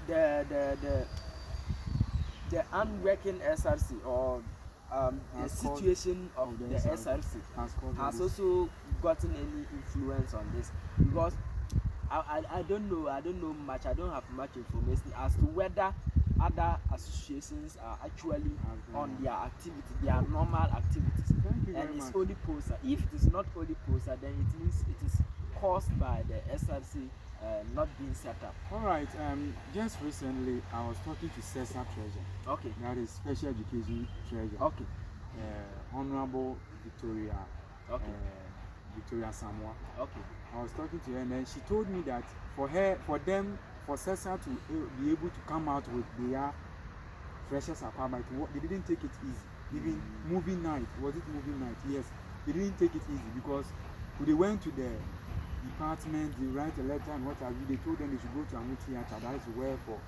the unworking SRC or the situation of the SRC has also gotten any influence on this? Because I don't know much. I don't have much information as to whether other associations are actually on their activity, their normal activities. And it's only POSA. If it is not only POSA, then it means it is caused by the SRC not being set up. Alright, just recently I was talking to CESA Treasurer. Okay. That is Special Education Treasurer. Okay. Honorable Victoria. Okay. Victoria Samoa. Okay. I was talking to her and then she told me that for CESA to be able to come out with their freshers apartment, they didn't take it easy. Even movie night, was it movie night? Yes, they didn't take it easy because when they went to the department, they write a letter and what have you, they told them they should go to Amu Theatre, that is where for.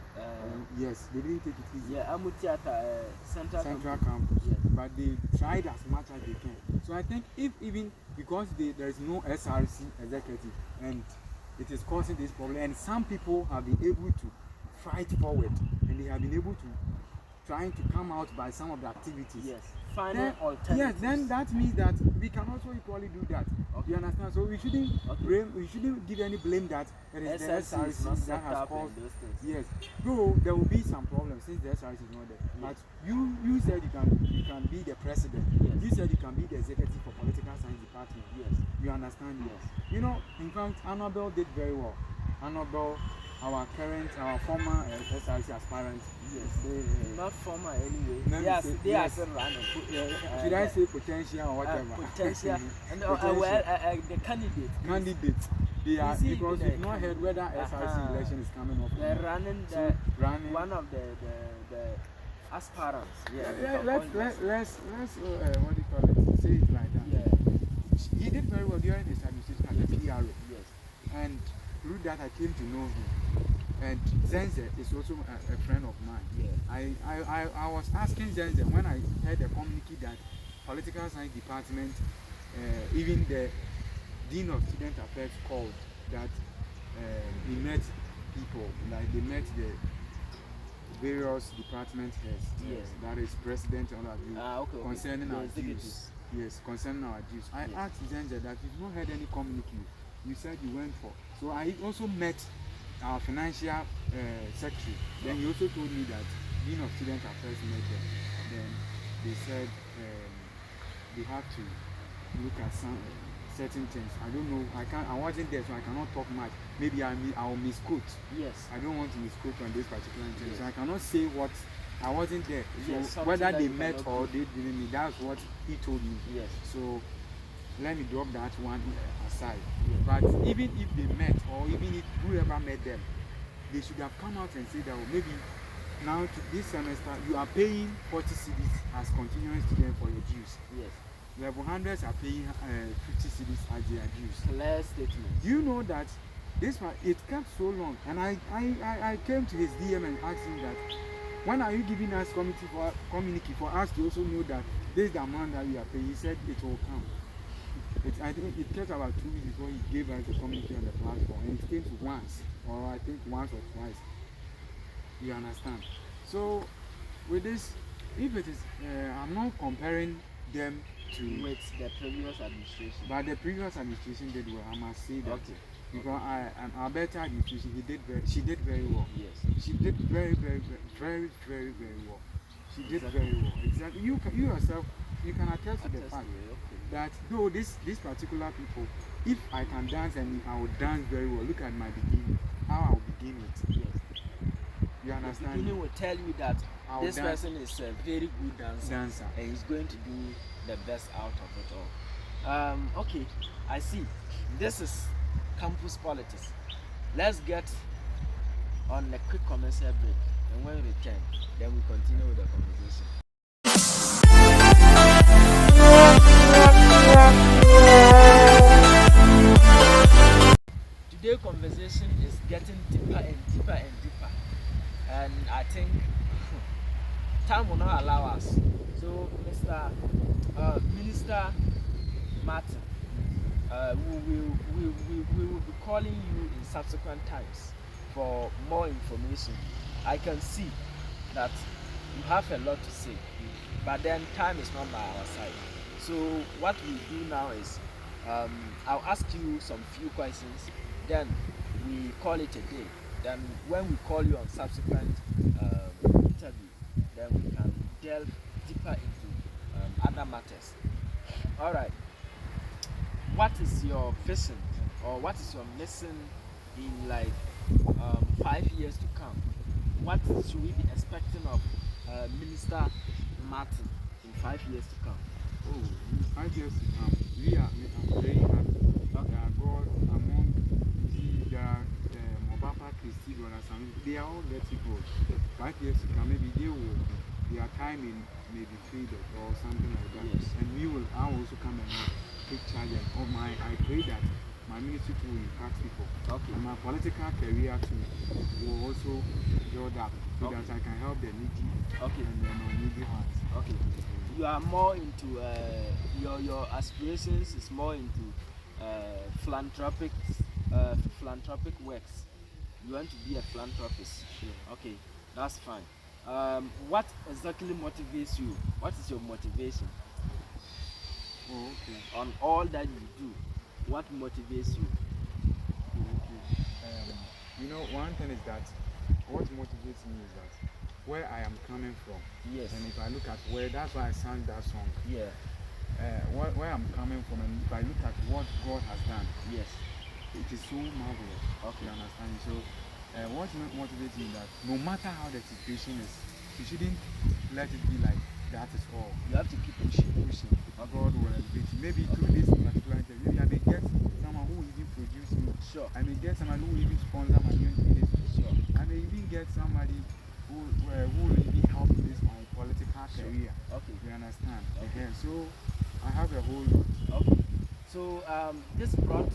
Yes, they didn't take it easy. Yeah, Amu Theatre, Central Campus. Yes. But they tried as much as they can. So I think if even because there is no SRC executive and it is causing this problem, and some people have been able to fight forward and they have been able to trying to come out by some of the activities. Yes. Finding alternatives. Yes, then that means that we can also equally do that. Okay. You understand? So we shouldn't give any blame that it is the SRC that has caused those things. Yes. Though there will be some problems since the SRC is not there. Yes. But you said you can be the president. Yes. You said you can be the executive for political science department. Yes. You understand? Yes. You know, in fact, Annabelle did very well. Annabelle, our former SRC aspirant. Yes. Not former anyway. Yes, they are still running. Should I say potential or whatever? Potential. And the candidate. Candidates. They are, because we've not heard whether SRC election is coming up. They're running one of the aspirants. Yeah. Let's what do you call it? Say it like that. Yeah. He did very well during his administration at the PRO. Yes. And through that I came to know him. And Zenze is also a friend of mine. Yeah. I was asking Zenze when I heard the communique that political science department, even the dean of student affairs called that he met people, like they met the various department heads. Yes. That is president and all of you concerning our dues. Yes, concerning our dues. I asked Zenze that you've not heard any communique. You said you went for. So I also met our financial secretary. Then he also told me that dean of student affairs met them. Then they said they have to look at some certain things. I don't know. I wasn't there, so I cannot talk much. Maybe I'll misquote. Yes. I don't want to misquote on this particular thing, so I cannot say what. I wasn't there. So Yes, whether they met or they didn't meet, that's what he told me. Yes. So let me drop that one aside. Yes. But even if they met, or even if whoever met them, they should have come out and said that maybe now this semester you are paying 40 cedis as continuing student for your dues. Yes. Level 100s are paying 50 cedis as their dues. Clear statement. Do you know that this one, it kept so long, and I came to his DM and asked him that when are you giving us community for us to also know that this is the amount that we are paying? He said it will come. I think it took about 2 weeks before he gave us the community on the platform, and it came to once, or I think once or twice. You understand? So with this, if it is, I'm not comparing them with the previous administration. But the previous administration did well, I must say that. Okay. Because our better administration, she did very well. Yes. She did very well. She did very well. Exactly. You yourself, you can attest to the fact that though these particular people, if I can dance and I will dance very well, look at my beginning, how I will begin it. Yes. You understand? The beginning will tell you that this person is a very good dancer. And he's going to do the best out of it all. Okay, I see. This is campus politics. Let's get on a quick commercial break, and when we return, then we continue with the conversation. Today's conversation is getting deeper and deeper and deeper, and I think time will not allow us. So, Minister Martin, we will be calling you in subsequent times for more information. I can see that you have a lot to say, but then time is not by our side. So what we do now is I'll ask you some few questions, then we call it a day. Then when we call you on subsequent interview, then we can delve deeper into other matters. All right. What is your vision, or what is your mission in like 5 years to come? What should we be expecting of Minister Martin in 5 years to come? Oh, in 5 years to come, we are very happy that God among the Mobapa Christy brothers, they are all getting old. 5 years to come, maybe their time may be faded or something like that. Yes. And I will also come and take charge of I pray that my ministry will impact people. Okay. And my political career too will also build up so that I can help the needy and the non-needy ones. Okay. You are more into your aspirations is more into philanthropic works. You want to be a philanthropist. Sure. Okay, that's fine. What exactly motivates you? What is your motivation? Oh, okay. On all that you do, what motivates you? Okay. You know, one thing is that what motivates me is that where I am coming from. Yes. And if I look at that's why I sang that song. Yeah. Where I'm coming from, and if I look at what God has done. Yes. It is so marvelous. Okay. You understand? So, what motivates me that no matter how the situation is, you shouldn't let it be like that is all. You have to keep pushing. God will elevate you. Maybe through this particular interview, maybe I may get someone who will even produce me. Sure. I may get someone who will even sponsor my new ministry. Sure. I may even get somebody who will even help this my political career. Okay. You understand? Okay. So I have a whole lot. Okay. So this brought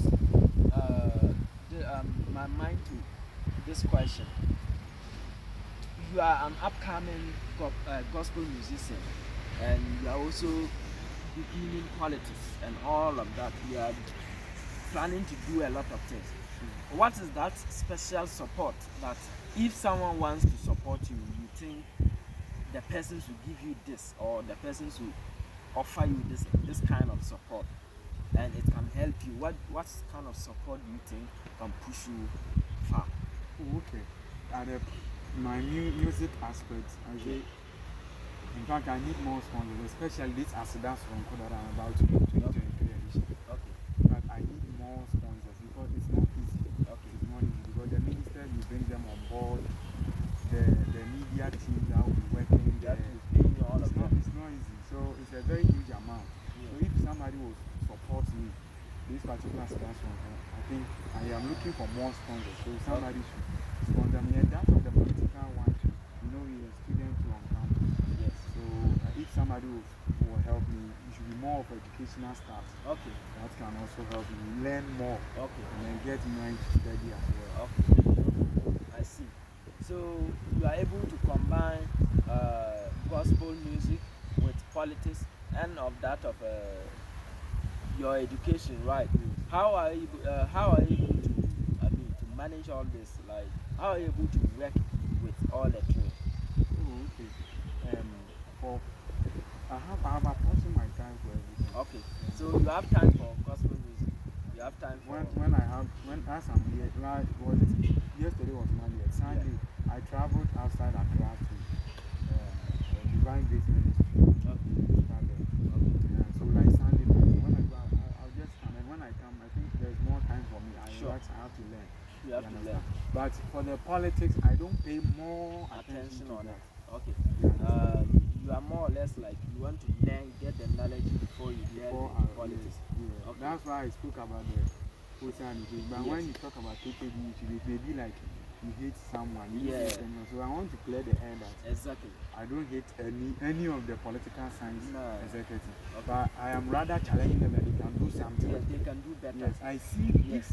my mind to this question. You are an upcoming gospel musician, and you are also beginning politics and all of that. You are planning to do a lot of things. What is that special support that if someone wants to support you, you think the person should give you this, or the person should offer you this kind of support, and it can help you? What kind of support do you think can push you far? Oh, okay. My music aspect, I say, in fact, I need more sponsors, especially this Asidas from that I'm about to do 2023 edition. Okay. But I need more sponsors because it's not easy. Okay. It's not easy because the minister, you bring them on board, the media team that will be working there. It's not easy. So it's a very huge amount. Yeah. So if somebody will support me, this particular Asidas one, I think I am looking for more sponsors. So somebody should sponsor me, and that's of the political one too. You know, we're a student too on campus. Yes. So if somebody will help me, it should be more of educational stuff. Okay. That can also help me learn more. Okay. And then get mind to study as well. Okay. I see. So you are able to combine gospel music with politics and of that of your education, right? How are you able to manage all this? Like, how are you able to work with all the three? Oh, okay. I have approaching my time for everything. Okay. So you have time for gospel music. You have time for as I'm here, right? Yesterday was Monday. Sunday, I traveled outside Accra to Divine Grace Ministry. So like Sunday, when I go, I'll just come. And when I come, I think there's more time for me. I have to learn. You have to learn. But for the politics, I don't pay more attention on it. Okay. You are more or less like you want to learn, get the knowledge before you learn politics. Yeah. Okay. That's why I spoke about the Ocean. But when you talk about KKB, it may be like you hate someone. So I want to clear the air that exactly. I don't hate any of the political science executives. Okay. But I am rather challenging them that they can do something. Yes, they can do better. Yes, I see if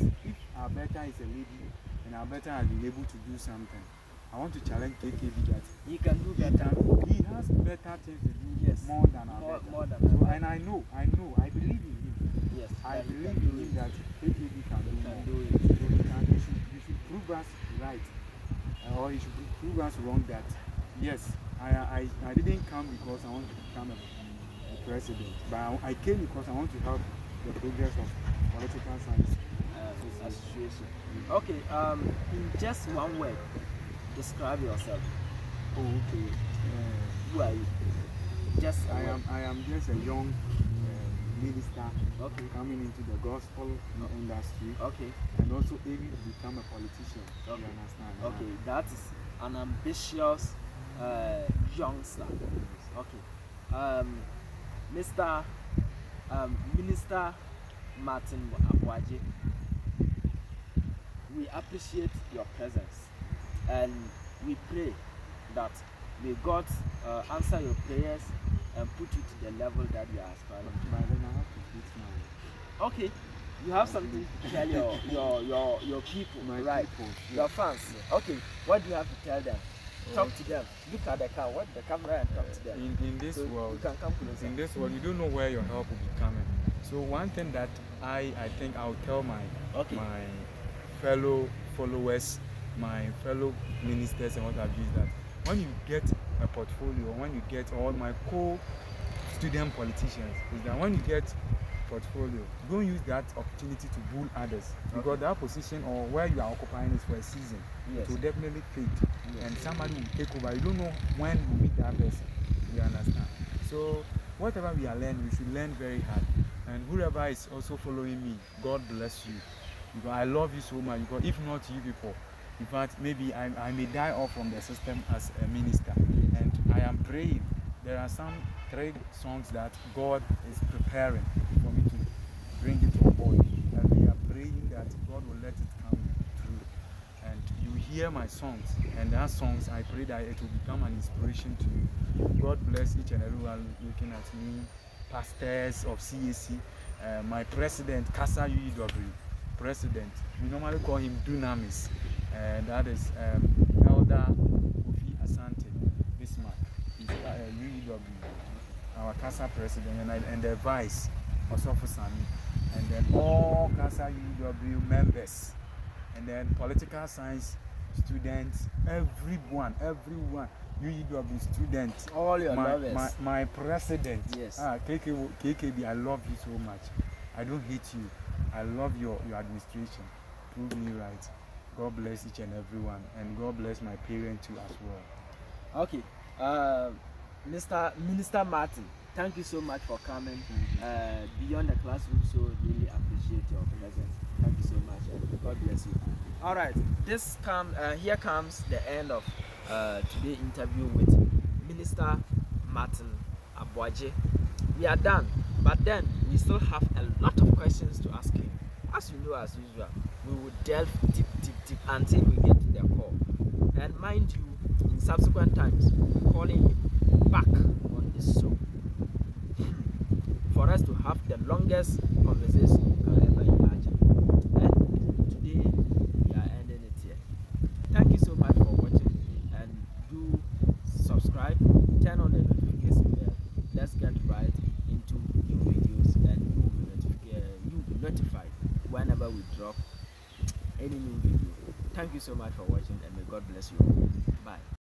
Alberta is a lady and Alberta has been able to do something, I want to challenge KKB that he can do better. He has better things to do more than Alberta. More than so, and I believe in him. Yes. I believe in him that AKB can do it. So you should prove us right, or you should prove us wrong that yes, I didn't come because I want to become a president, but I came because I want to help the progress of political science association. Okay, in just one word, describe yourself. Oh, okay. Who are you? Just I am just a young minister, okay, coming into the gospel industry, okay, and also aiming to become a politician. Okay. You understand? Okay, that is an ambitious youngster. Okay, Mr. Minister Martin Aboagye, we appreciate your presence, and we pray that may God answer your prayers and put you to the level that you are aspiring to. But then I have to quit now. Okay, you have something to tell your people, right? People, yeah. Your fans. Okay, what do you have to tell them? Talk to them. Look at the camera and talk to them. In this so world, you can come closer. In this world, you don't know where your help will be coming. So one thing that I think I'll tell my fellow followers, my fellow ministers and what have you is that when you get a portfolio, when you get all my co-student politicians, is that when you get portfolio, don't use that opportunity to bull others, because that position or where you are occupying is for a season. Yes. It will definitely fade, and somebody will take over. You don't know when you meet that person. You understand? So whatever we are learning, we should learn very hard. And whoever is also following me, God bless you, because I love you so much. Because if not you people, in fact, maybe I may die off from the system as a minister. And I am praying. There are some 3 songs that God is preparing for me to bring it on board. And we are praying that God will let it come true. And you hear my songs, and that songs, I pray that it will become an inspiration to you. God bless each and everyone looking at me, pastors of CAC, my president, Kasa UEW, president. We normally call him Dunamis. That is Elder Kofi Asante Bismarck. He's UEW, our CASA president, and the vice, Osofo Sami, and then all CASA UEW members, and then political science students, everyone, UEW students, all your lovers. My president, yes. KKB, I love you so much. I don't hate you. I love your administration. Prove me right. God bless each and everyone, and God bless my parents too as well. Okay, Minister Martin, thank you so much for coming beyond the classroom. So really appreciate your presence. Thank you so much, and God bless you. All right, here comes the end of today's interview with Minister Martin Aboagye. We are done, but then we still have a lot of questions to ask him. As you know, as usual, we will delve deep until we get to the core. And mind you, in subsequent times, we'll be calling him back on this show for us to have the longest conversation you can ever imagine. And today, we are ending it here. Thank you so much for watching, and do subscribe, turn on the notification bell. Let's get right into new videos, and you'll be notified whenever we drop any new video. Thank you so much for watching, and may God bless you all. Bye.